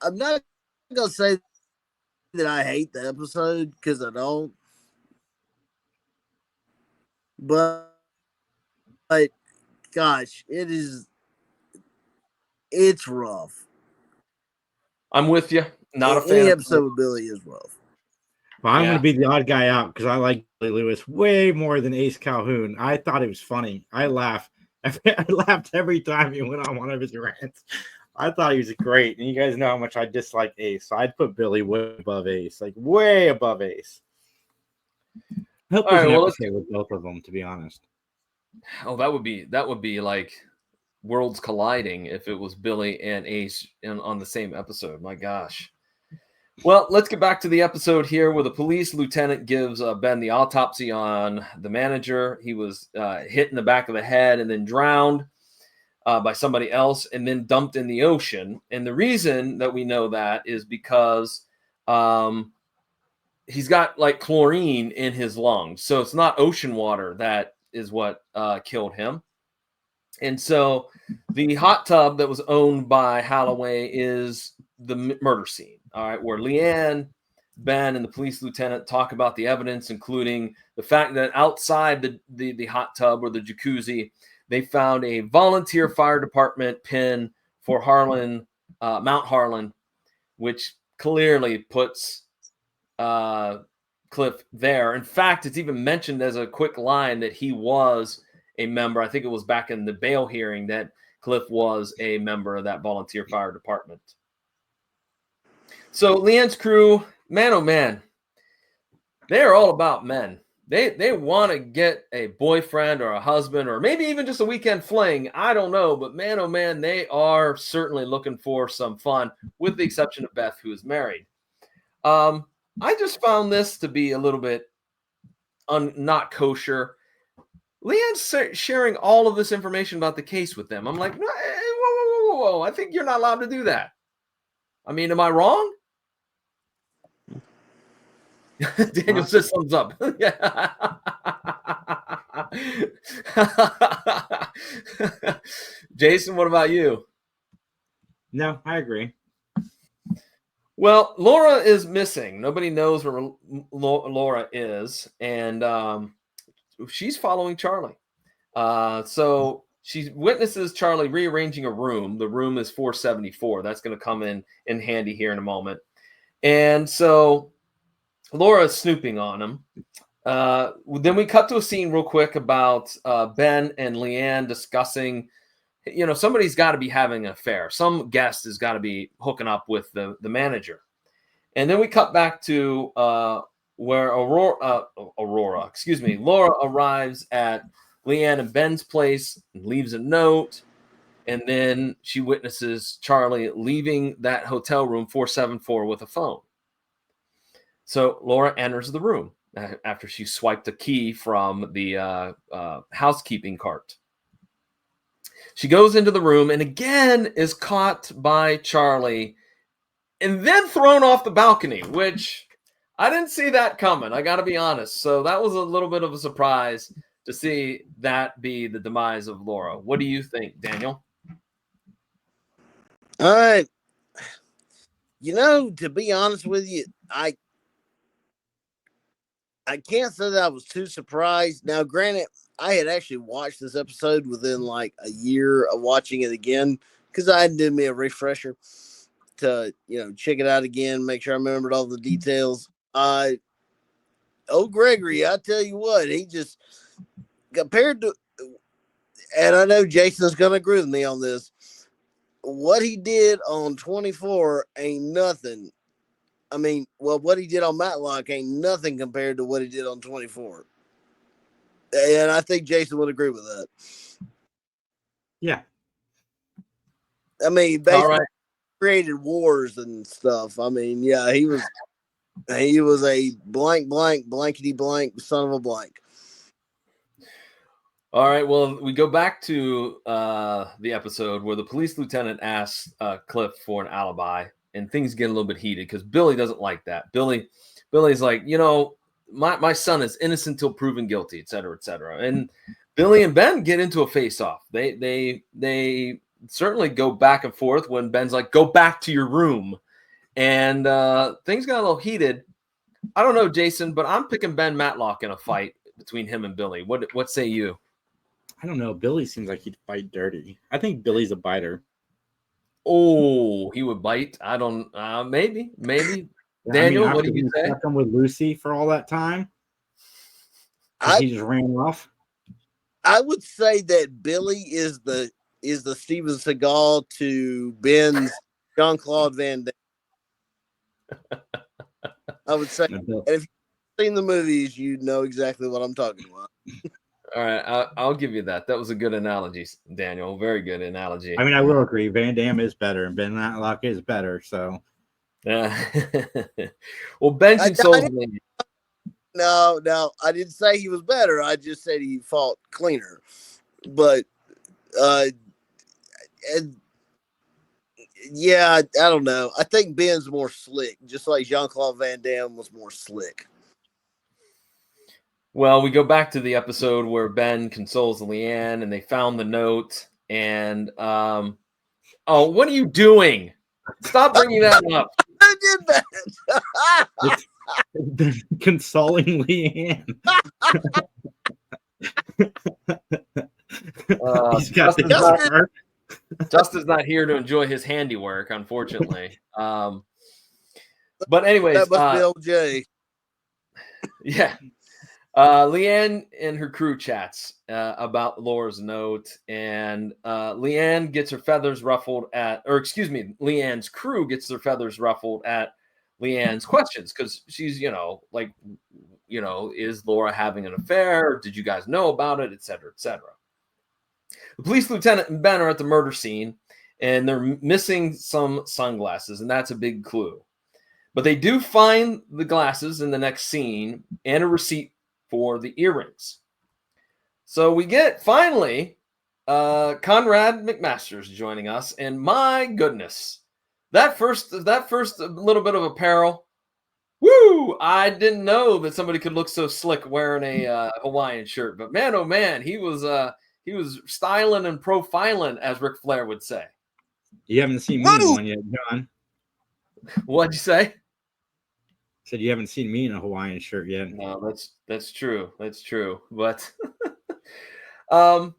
I'm not gonna say that I hate the episode because I don't. But gosh, it's rough. I'm with you. Not a fan. Any episode with Billy is rough. Well, I'm going to be the odd guy out because I like Billy Lewis way more than Ace Calhoun. I thought it was funny. I laughed every time he went on one of his rants. I thought he was great. And you guys know how much I dislike Ace. So I'd put Billy way above Ace, like way above Ace. I hope there's an episode with both of them, to be honest. Oh, that would be like worlds colliding if it was Billy and Ace on the same episode. My gosh. Well, let's get back to the episode here where the police lieutenant gives Ben the autopsy on the manager. He was hit in the back of the head and then drowned by somebody else and then dumped in the ocean. And the reason that we know that is because he's got like chlorine in his lungs. So it's not ocean water that is what killed him. And so the hot tub that was owned by Holloway is the murder scene. All right, where Leanne, Ben, and the police lieutenant talk about the evidence, including the fact that outside the hot tub or the jacuzzi, they found a volunteer fire department pin for Mount Harlan, which clearly puts Cliff there. In fact, it's even mentioned as a quick line that he was a member. I think it was back in the bail hearing that Cliff was a member of that volunteer fire department. So Leanne's crew, man, oh man, they are all about men. They want to get a boyfriend or a husband or maybe even just a weekend fling. I don't know, but man, oh man, they are certainly looking for some fun, with the exception of Beth, who is married. I just found this to be a little bit not kosher. Leanne's sharing all of this information about the case with them. I'm like, whoa. I think you're not allowed to do that. I mean, am I wrong? Daniel says thumbs up. Yeah. Jason, what about you? No, I agree. Well, Laura is missing. Nobody knows where Laura is, and she's following Charlie. So she witnesses Charlie rearranging a room. The room is 474. That's going to come in handy here in a moment. And so Laura is snooping on him. Then we cut to a scene real quick about Ben and Leanne discussing, somebody's got to be having an affair. Some guest has got to be hooking up with the manager. And then we cut back to where Laura arrives at Leanne and Ben's place and leaves a note. And then she witnesses Charlie leaving that hotel room 474 with a phone. So Laura enters the room after she swiped a key from the housekeeping cart. She goes into the room and again is caught by Charlie and then thrown off the balcony, which I didn't see that coming. I got to be honest. So that was a little bit of a surprise to see that be the demise of Laura. What do you think, Daniel? All right. To be honest with you, I can't say that I was too surprised. Now, granted, I had actually watched this episode within like a year of watching it again because I had to do me a refresher to, check it out again, make sure I remembered all the details. Gregory, I tell you what, he just compared to, and I know Jason's going to agree with me on this, what he did on 24 ain't nothing. I mean, what he did on Matlock ain't nothing compared to what he did on 24. And I think Jason would agree with that. Yeah. I mean, basically created wars and stuff. I mean, yeah, he was a blankety blank son of a blank. All right. Well, we go back to the episode where the police lieutenant asks Cliff for an alibi. And things get a little bit heated because Billy doesn't like that. Billy's like, my son is innocent till proven guilty, et cetera, et cetera. And Billy and Ben get into a face-off. They certainly go back and forth when Ben's like, "Go back to your room," and things got a little heated. I don't know, Jason, but I'm picking Ben Matlock in a fight between him and Billy. What say you? I don't know. Billy seems like he'd fight dirty. I think Billy's a biter. Oh, he would bite. I don't. Maybe. Daniel, what do you say? Stuck him with Lucy for all that time. He just ran off. I would say that Billy is the Steven Seagal to Ben's Jean-Claude Van Damme. I would say, and if you've seen the movies, you know exactly what I'm talking about. All right, I'll give you that. That was a good analogy, Daniel. Very good analogy. I mean, I will agree. Van Damme is better, and Ben Matlock is better. So, well, Ben consoles me. No, I didn't say he was better. I just said he fought cleaner. But, yeah, I don't know. I think Ben's more slick, just like Jean-Claude Van Damme was more slick. Well, we go back to the episode where Ben consoles Leanne, and they found the note. And oh, what are you doing? Stop bringing that up. Who did that? Consoling Leanne. Justin's not here to enjoy his handiwork, unfortunately. But anyways, that must be LJ. Yeah. Leanne and her crew chats about Laura's note, and Leanne gets her feathers ruffled Leanne's crew gets their feathers ruffled at Leanne's questions, because she's, is Laura having an affair? Did you guys know about it? Et cetera, et cetera. The police lieutenant and Ben are at the murder scene, and they're missing some sunglasses, and that's a big clue. But they do find the glasses in the next scene and a receipt for the earrings. So we get, finally, Conrad McMaster's joining us, and my goodness, that first little bit of apparel, woo! I didn't know that somebody could look so slick wearing a Hawaiian shirt, but man, oh man, he was styling and profiling, as Ric Flair would say. You haven't seen me in one yet, John. What'd you say? Said you haven't seen me in a Hawaiian shirt yet. No, that's true. That's true. But Leanne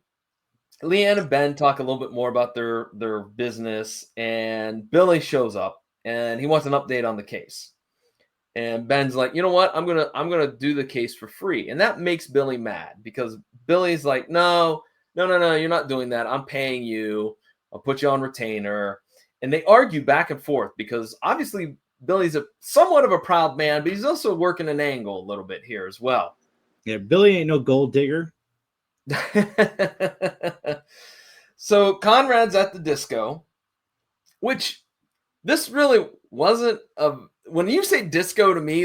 and Ben talk a little bit more about their business, and Billy shows up and he wants an update on the case. And Ben's like, you know what? I'm gonna do the case for free. And that makes Billy mad, because Billy's like, no, you're not doing that. I'm paying you. I'll put you on retainer. And they argue back and forth, because obviously Billy's somewhat of a proud man, but he's also working an angle a little bit here as well. Yeah, Billy ain't no gold digger. So Conrad's at the disco, which this really wasn't when you say disco to me,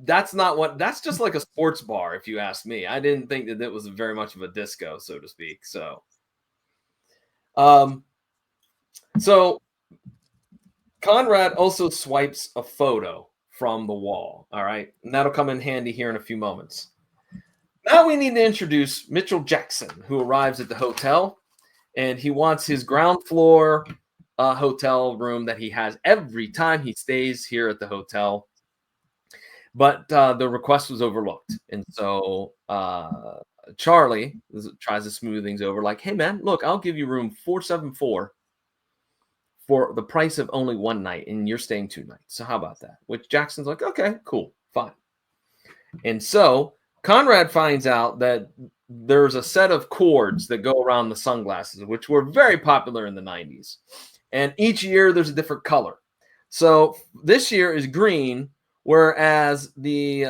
that's just like a sports bar, if you ask me. I didn't think that it was very much of a disco, so to speak. So Conrad also swipes a photo from the wall. All right. And that'll come in handy here in a few moments. Now we need to introduce Mitchell Jackson, who arrives at the hotel, and he wants his ground floor hotel room that he has every time he stays here at the hotel. But the request was overlooked. And so Charlie tries to smooth things over, like, hey, man, look, I'll give you room 474 for the price of only one night, and you're staying 2 nights. So how about that? Which Jackson's like, okay, cool, fine. And so Conrad finds out that there's a set of cords that go around the sunglasses, which were very popular in the 90s. And each year there's a different color. So this year is green, whereas the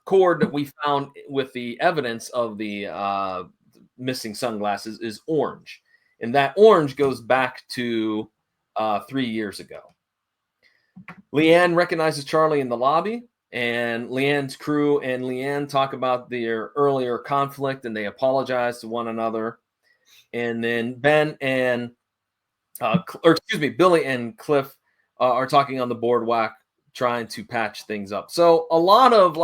cord that we found with the evidence of the missing sunglasses is orange. And that orange goes back to 3 years ago. Leanne recognizes Charlie in the lobby, and Leanne's crew and Leanne talk about their earlier conflict, and they apologize to one another. And then Billy and Cliff are talking on the boardwalk, trying to patch things up. So a lot of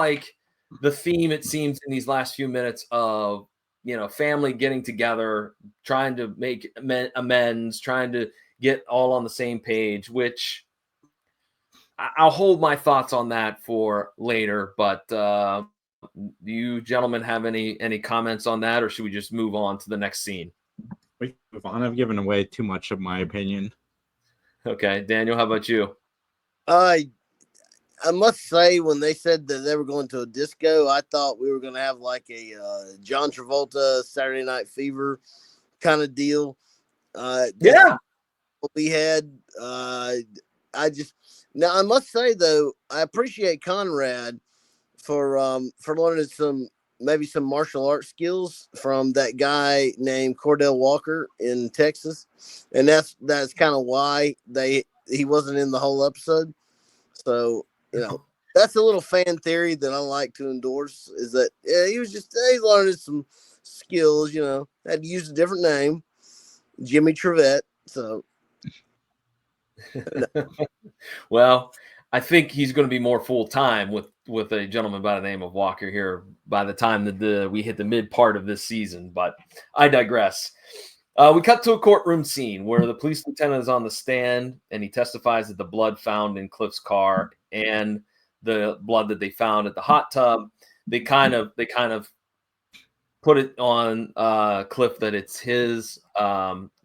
the theme, it seems, in these last few minutes of, family getting together, trying to make amends, trying to get all on the same page, which I'll hold my thoughts on that for later. But do you gentlemen have any comments on that, or should we just move on to the next scene? We can move on. I've given away too much of my opinion. Okay, Daniel, how about you? I must say, when they said that they were going to a disco, I thought we were going to have like a John Travolta Saturday Night Fever kind of deal. Yeah. What we had. Now I must say though, I appreciate Conrad for learning some martial arts skills from that guy named Cordell Walker in Texas, and that's kind of why he wasn't in the whole episode. So that's a little fan theory that I like to endorse, is that he learned some skills, had to use a different name, Jimmy Trevette. So well, I think he's going to be more full-time with a gentleman by the name of Walker here by the time that we hit the mid part of this season, but I digress. We cut to a courtroom scene where the police lieutenant is on the stand and he testifies that the blood found in Cliff's car and the blood that they found at the hot tub, they kind of put it on Cliff that it's his,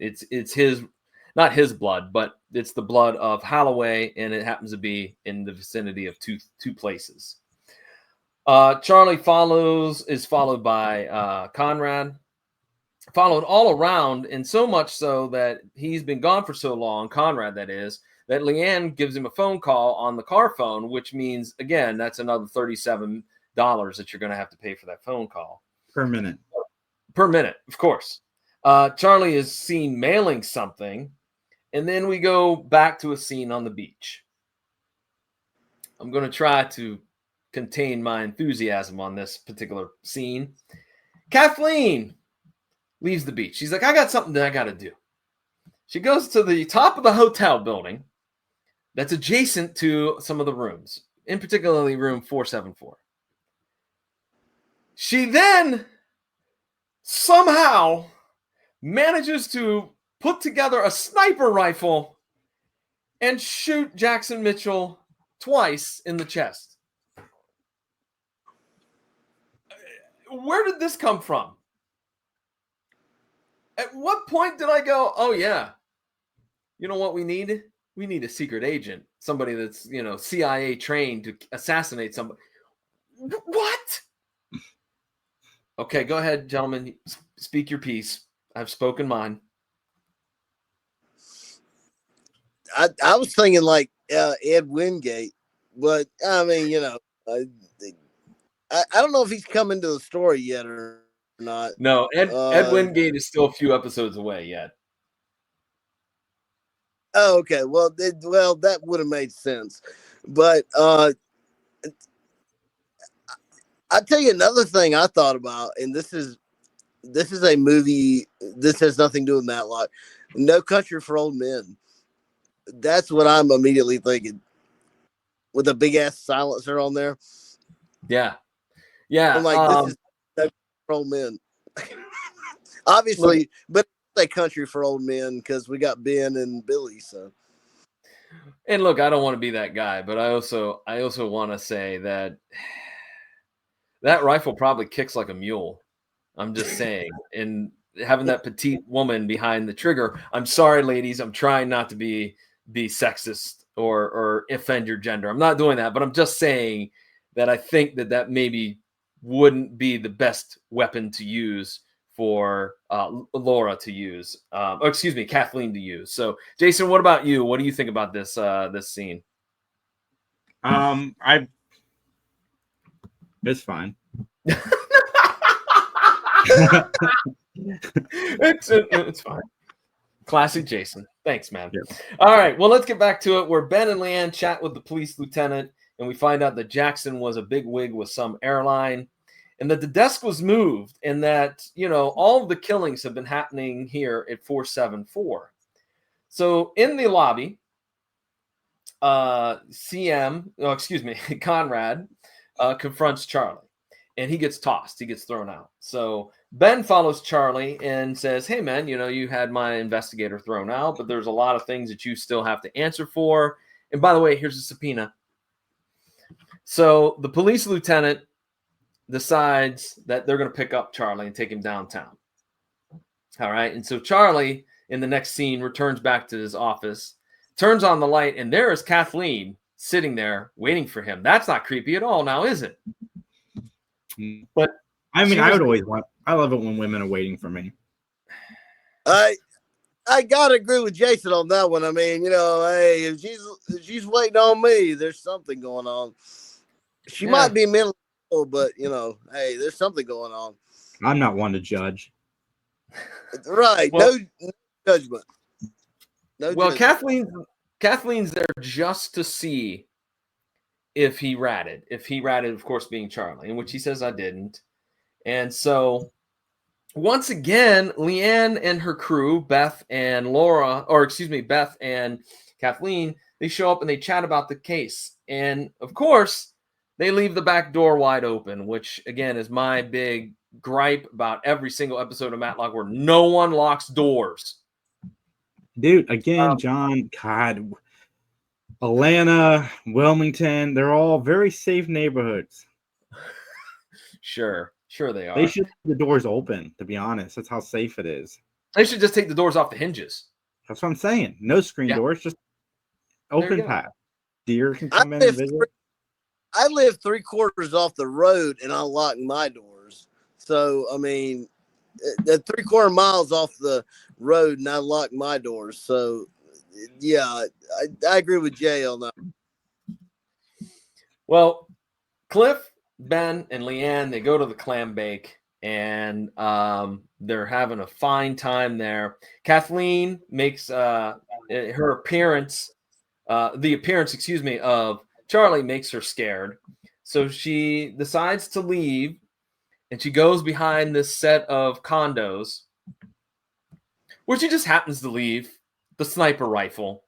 it's his, not his blood, but it's the blood of Holloway, and it happens to be in the vicinity of two places. Charlie is followed by Conrad, followed all around, and so much so that he's been gone for so long, Conrad that is, that Leanne gives him a phone call on the car phone, which means, again, that's another $37 that you're going to have to pay for that phone call. Per minute, of course. Charlie is seen mailing something, and then we go back to a scene on the beach. I'm going to try to contain my enthusiasm on this particular scene. Kathleen leaves the beach. She's like, I got something that I got to do. She goes to the top of the hotel building that's adjacent to some of the rooms, in particularly room 474. She then somehow manages to put together a sniper rifle and shoot Jackson Mitchell twice in the chest. Where did this come from? At what point did I go, oh yeah, you know what we need? We need a secret agent, somebody that's, CIA trained to assassinate somebody. What? Okay, go ahead, gentlemen. Speak your piece. I've spoken mine. I was thinking like Ed Wingate, but I mean, I don't know if he's come into the story yet or not. No, Ed Wingate is still a few episodes away yet. Oh, okay. Well, that would have made sense, but I'll tell you another thing I thought about, and this is a movie. This has nothing to do with Matlock. No Country for Old Men. That's what I'm immediately thinking, with a big ass silencer on there. Yeah. I'm like, this is No Country for Old Men. Obviously, but it's a Country for Old Men because we got Ben and Billy. So, and look, I don't want to be that guy, but I also want to say that rifle probably kicks like a mule. I'm just saying, and having that petite woman behind the trigger. I'm sorry, ladies. I'm trying not to be sexist or offend your gender. I'm not doing that, but I'm just saying that I think that maybe wouldn't be the best weapon to use for Laura to use. Kathleen to use. So, Jason, what about you? What do you think about this scene? It's fine. It's fine. Classic Jason. Thanks, man. Yep. All right. Well, let's get back to it. Where Ben and Leanne chat with the police lieutenant, and we find out that Jackson was a big wig with some airline, and that the desk was moved, and that, all of the killings have been happening here at 474. So in the lobby, Conrad confronts Charlie. and he gets tossed. He gets thrown out. So Ben follows Charlie and says, hey, man, you had my investigator thrown out, but there's a lot of things that you still have to answer for. And by the way, here's a subpoena. So the police lieutenant decides that they're going to pick up Charlie and take him downtown. All right. And so Charlie, in the next scene, returns back to his office, turns on the light, and there is Kathleen sitting there waiting for him. That's not creepy at all now, is it? But I mean, I love it when women are waiting for me. I gotta agree with Jason on that one. I mean, hey, if she's waiting on me, there's something going on. She might be mentally ill, but hey, there's something going on. I'm not one to judge. Right. Well, no judgment. Well, Kathleen's there just to see if he ratted. If he ratted, of course, being Charlie, in which he says I didn't. And so once again, Leanne and her crew, Beth and Kathleen, they show up and they chat about the case. And of course, they leave the back door wide open, which again is my big gripe about every single episode of Matlock, where no one locks doors. Dude, again, John, God, Atlanta, Wilmington, they're all very safe neighborhoods. Sure they are. They should leave the doors open, to be honest. That's how safe it is. They should just take the doors off the hinges. That's what I'm saying. No screen doors, just open path. Deer can come in and visit. I live 3/4 off the road, and I lock my doors. So, I mean, the 3/4 miles off the road, and I lock my doors. So, yeah, I agree with Jay on that. Well, Cliff, Ben, and Leanne, they go to the clam bake, and they're having a fine time there. Kathleen makes her appearance, the appearance, of Charlie makes her scared. So she decides to leave, and she goes behind this set of condos, where she just happens to leave the sniper rifle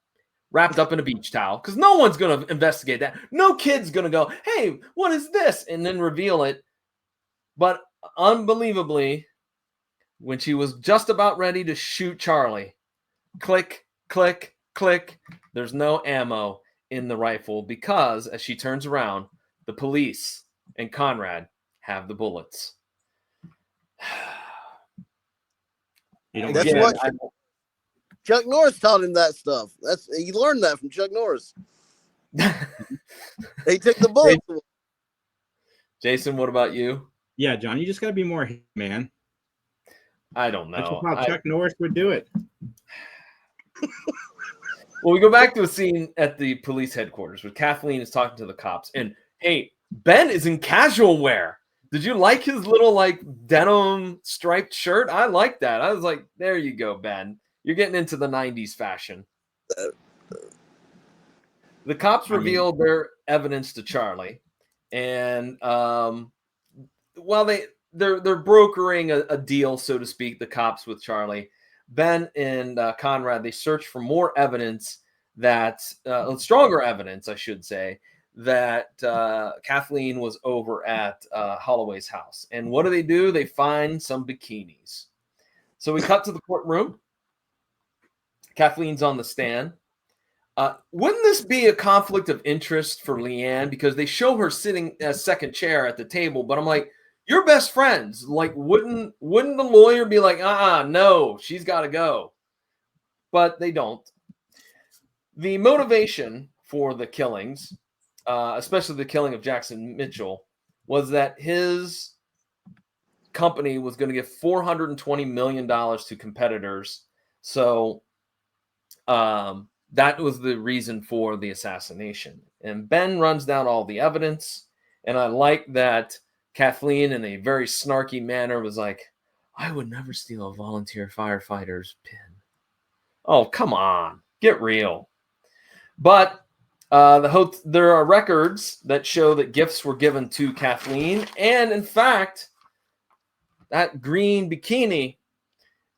wrapped up in a beach towel, because no one's going to investigate that. No kid's going to go, hey, what is this? And then reveal it. But unbelievably, when she was just about ready to shoot Charlie, click, click, click, there's no ammo in the rifle, because as she turns around, the police and Conrad have the bullets. That's what Chuck Norris taught him that stuff. He learned that from Chuck Norris. He took the bullet. Jason, what about you? Yeah, John, you just got to be more man. I don't know. That's how Chuck Norris would do it. Well, we go back to a scene at the police headquarters where Kathleen is talking to the cops. And, hey, Ben is in casual wear. Did you like his little, denim striped shirt? I like that. I was like, there you go, Ben. You're getting into the 90s fashion. The cops reveal their evidence to Charlie. And while they're brokering a deal, so to speak, the cops with Charlie, Ben and Conrad, they search for more evidence stronger evidence, I should say, that Kathleen was over at Holloway's house. And what do? They find some bikinis. So we cut to the courtroom. Kathleen's on the stand. Wouldn't this be a conflict of interest for Leanne? Because they show her sitting a second chair at the table, but I'm like, you're best friends. Wouldn't the lawyer be like, no, she's got to go? But they don't. The motivation for the killings, especially the killing of Jackson Mitchell, was that his company was going to give $420 million to competitors. So that was the reason for the assassination. And Ben runs down all the evidence. And I like that Kathleen, in a very snarky manner, was like, I would never steal a volunteer firefighter's pin. Oh, come on. Get real. But there are records that show that gifts were given to Kathleen. And in fact, that green bikini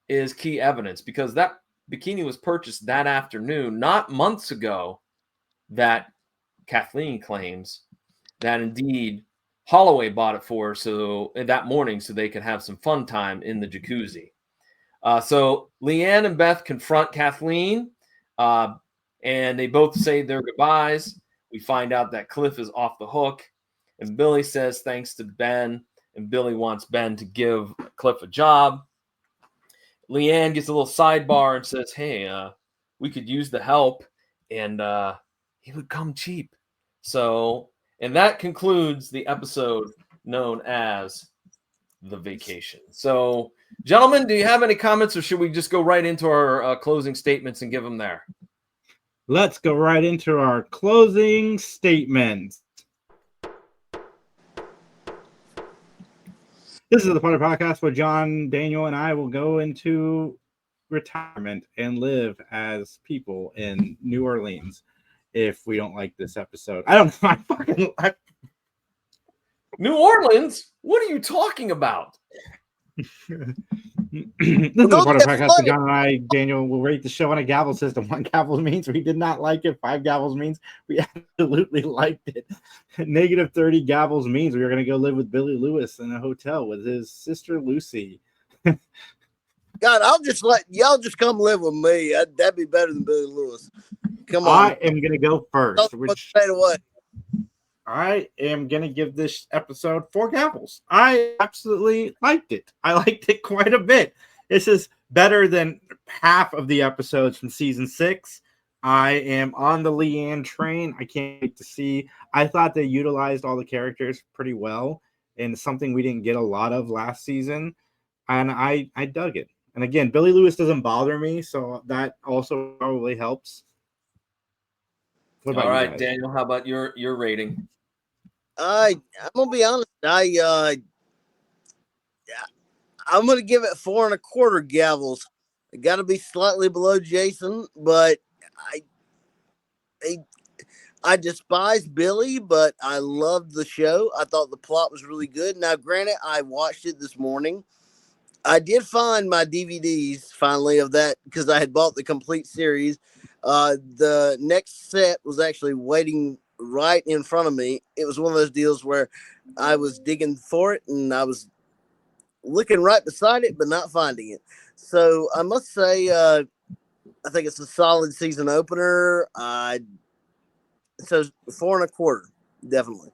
is key evidence, because that bikini was purchased that afternoon, not months ago, that Kathleen claims that indeed Holloway bought it for her so that morning so they could have some fun time in the jacuzzi. So Leanne and Beth confront Kathleen, and they both say their goodbyes. We find out that Cliff is off the hook, and Billy says thanks to Ben, and Billy wants Ben to give Cliff a job. Leanne gets a little sidebar and says, hey, we could use the help, and he would come cheap. So, and that concludes the episode known as The Vacation. So, gentlemen, do you have any comments, or should we just go right into our closing statements and give them there? Let's go right into our closing statements. This is the Potter Podcast where John, Daniel, and I will go into retirement and live as people in New Orleans if we don't like this episode. I don't know. New Orleans? What are you talking about? This is the Potter Podcast where John and I, Daniel, will rate the show on a gavel system. 1 gavel means we did not like it. 5 gavels means we absolutely liked it. -30 gavels means we were going to go live with Billy Lewis in a hotel with his sister Lucy. God, I'll just let y'all just come live with me. That'd be better than Billy Lewis. Come on. I am going to go first. Straight away. I am going to give this episode 4 gavels. I absolutely liked it. I liked it quite a bit. This is better than half of the episodes from season 6. I am on the Leanne train. I can't wait to see. I thought they utilized all the characters pretty well, and something we didn't get a lot of last season. And I dug it. And again, Billy Lewis doesn't bother me, so that also probably helps. All right, Daniel, how about your rating? I'm gonna be honest. I'm gonna give it 4 1/4 gavels. It got to be slightly below Jason, but I despise Billy, but I loved the show. I thought the plot was really good. Now, granted, I watched it this morning. I did find my DVDs finally of that because I had bought the complete series. The next set was actually waiting right in front of me. It was one of those deals where I was digging for it and I was looking right beside it, but not finding it. So I must say, I think it's a solid season opener. So 4 1/4, definitely.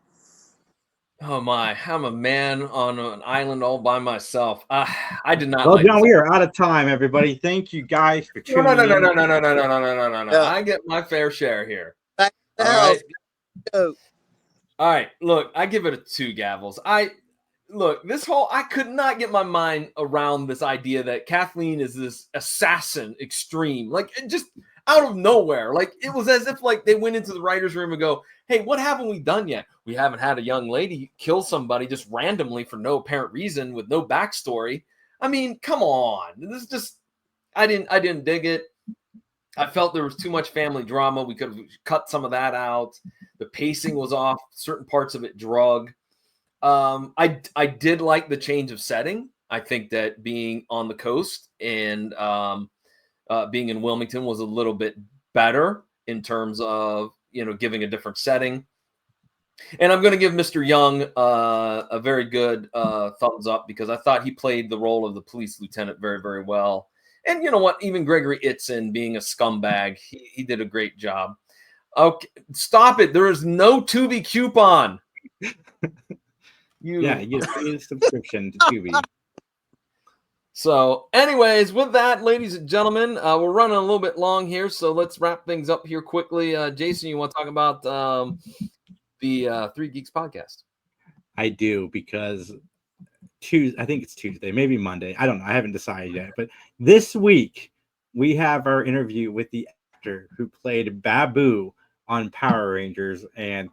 Oh my! I'm a man on an island all by myself. I did not. Well, like John, we are out of time, everybody. Thank you guys for tuning in. No. I get my fair share here. Back to the All house. right. Go. All right. Look, I give it a 2 gavels. I could not get my mind around this idea that Kathleen is this assassin extreme, like just out of nowhere. Like it was as if like they went into the writer's room and go, hey, what haven't we done yet? We haven't had a young lady kill somebody just randomly for no apparent reason with no backstory. I mean, come on. This is just, I didn't dig it. I felt there was too much family drama. We could have cut some of that out. The pacing was off. Certain parts of it drug. I did like the change of setting. I think that being on the coast and being in Wilmington was a little bit better in terms of, giving a different setting. And I'm going to give Mr. Young a very good thumbs up because I thought he played the role of the police lieutenant very, very well. And you know what? Even Gregory Itzin being a scumbag, he did a great job. Okay, stop it. There is no Tubi coupon. You get a subscription to Tubi. So, anyways, with that, ladies and gentlemen, we're running a little bit long here, so let's wrap things up here quickly. Jason, you want to talk about the Three Geeks podcast? I do, because I think it's Tuesday, maybe Monday. I don't know. I haven't decided yet. But this week, we have our interview with the actor who played Babu on Power Rangers, and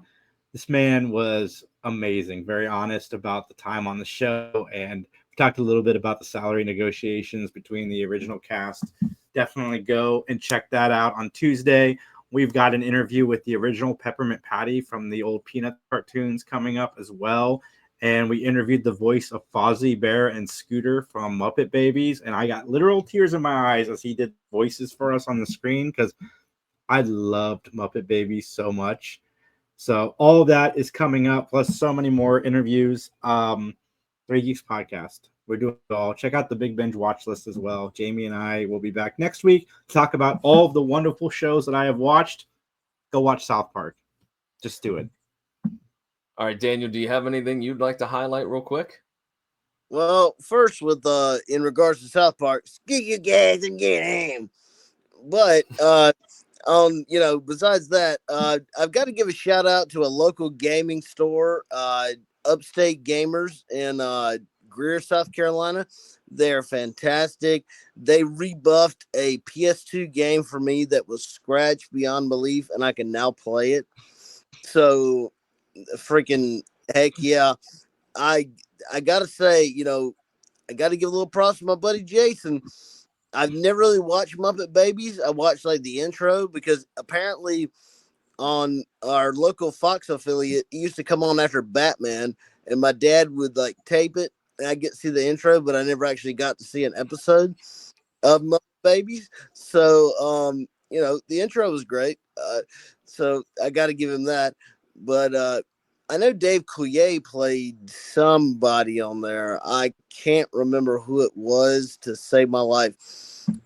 this man was amazing, very honest about the time on the show, and we talked a little bit about the salary negotiations between the original cast. Definitely go and check that out on Tuesday. We've got an interview with the original Peppermint Patty from the old Peanut cartoons coming up as well. And we interviewed the voice of Fozzie Bear and Scooter from Muppet Babies. And I got literal tears in my eyes as he did voices for us on the screen because I loved Muppet Babies so much. So all of that is coming up, plus so many more interviews. 3 Geeks Podcast. We're doing it all. Check out the Big Binge watch list as well. Jamie and I will be back next week to talk about all of the wonderful shows that I have watched. Go watch South Park. Just do it. All right, Daniel, do you have anything you'd like to highlight real quick? Well, first with in regards to South Park, get your gas and get him. But besides that, I've got to give a shout out to a local gaming store, Upstate Gamers in Greer, South Carolina. They're fantastic. They rebuffed a PS2 game for me that was scratched beyond belief, and I can now play it. So, freaking heck yeah! I gotta say, I gotta give a little props to my buddy Jason. I've never really watched Muppet Babies. I watched like the intro because apparently on our local Fox affiliate, it used to come on after Batman, and my dad would like tape it, and I get to see the intro, but I never actually got to see an episode of Muppet Babies. So, the intro was great. So I got to give him that. But I know Dave Coulier played somebody on there. I can't remember who it was to save my life.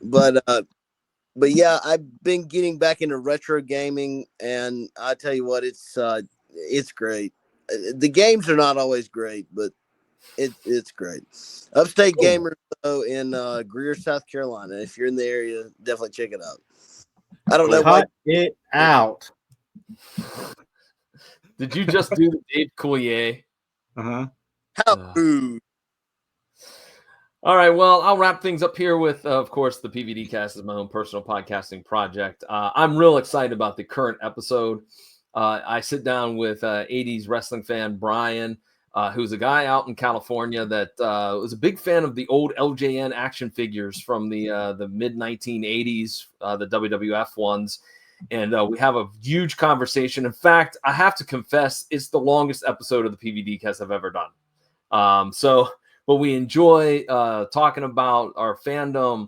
But yeah, I've been getting back into retro gaming, and I tell you what, it's great. The games are not always great, but it's great. Upstate Gamers though in Greer, South Carolina. If you're in the area, definitely check it out. I don't know why. Cut it out. Did you just do the Dave Coulier? Uh-huh. How rude. All right, well, I'll wrap things up here with, of course, the PVD Cast is my own personal podcasting project. I'm real excited about the current episode. I sit down with 80s wrestling fan Brian, who's a guy out in California that was a big fan of the old LJN action figures from the mid-1980s, the WWF ones. And we have a huge conversation. In fact, I have to confess, it's the longest episode of the PVD Cast I've ever done. But we enjoy talking about our fandom,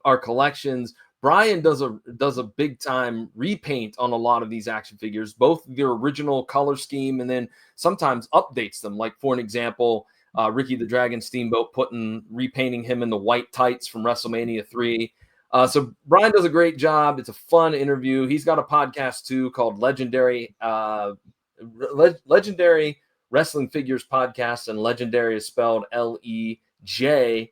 our collections. Brian does a big time repaint on a lot of these action figures, both the original color scheme and then sometimes updates them. Like for an example, Ricky the Dragon Steamboat repainting him in the white tights from WrestleMania 3. So Brian does a great job. It's a fun interview. He's got a podcast too called Legendary Wrestling Figures Podcast, and Legendary is spelled LEJENDARY.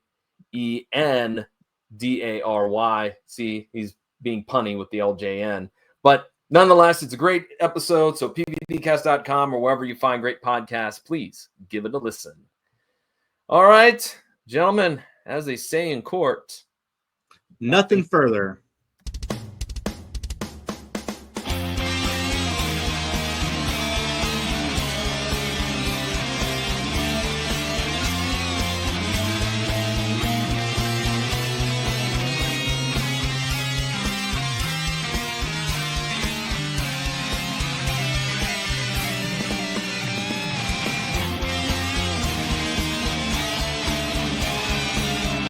See, he's being punny with the LJN. But nonetheless, it's a great episode. So pvdcast.com or wherever you find great podcasts, please give it a listen. All right, gentlemen, as they say in court, Nothing further.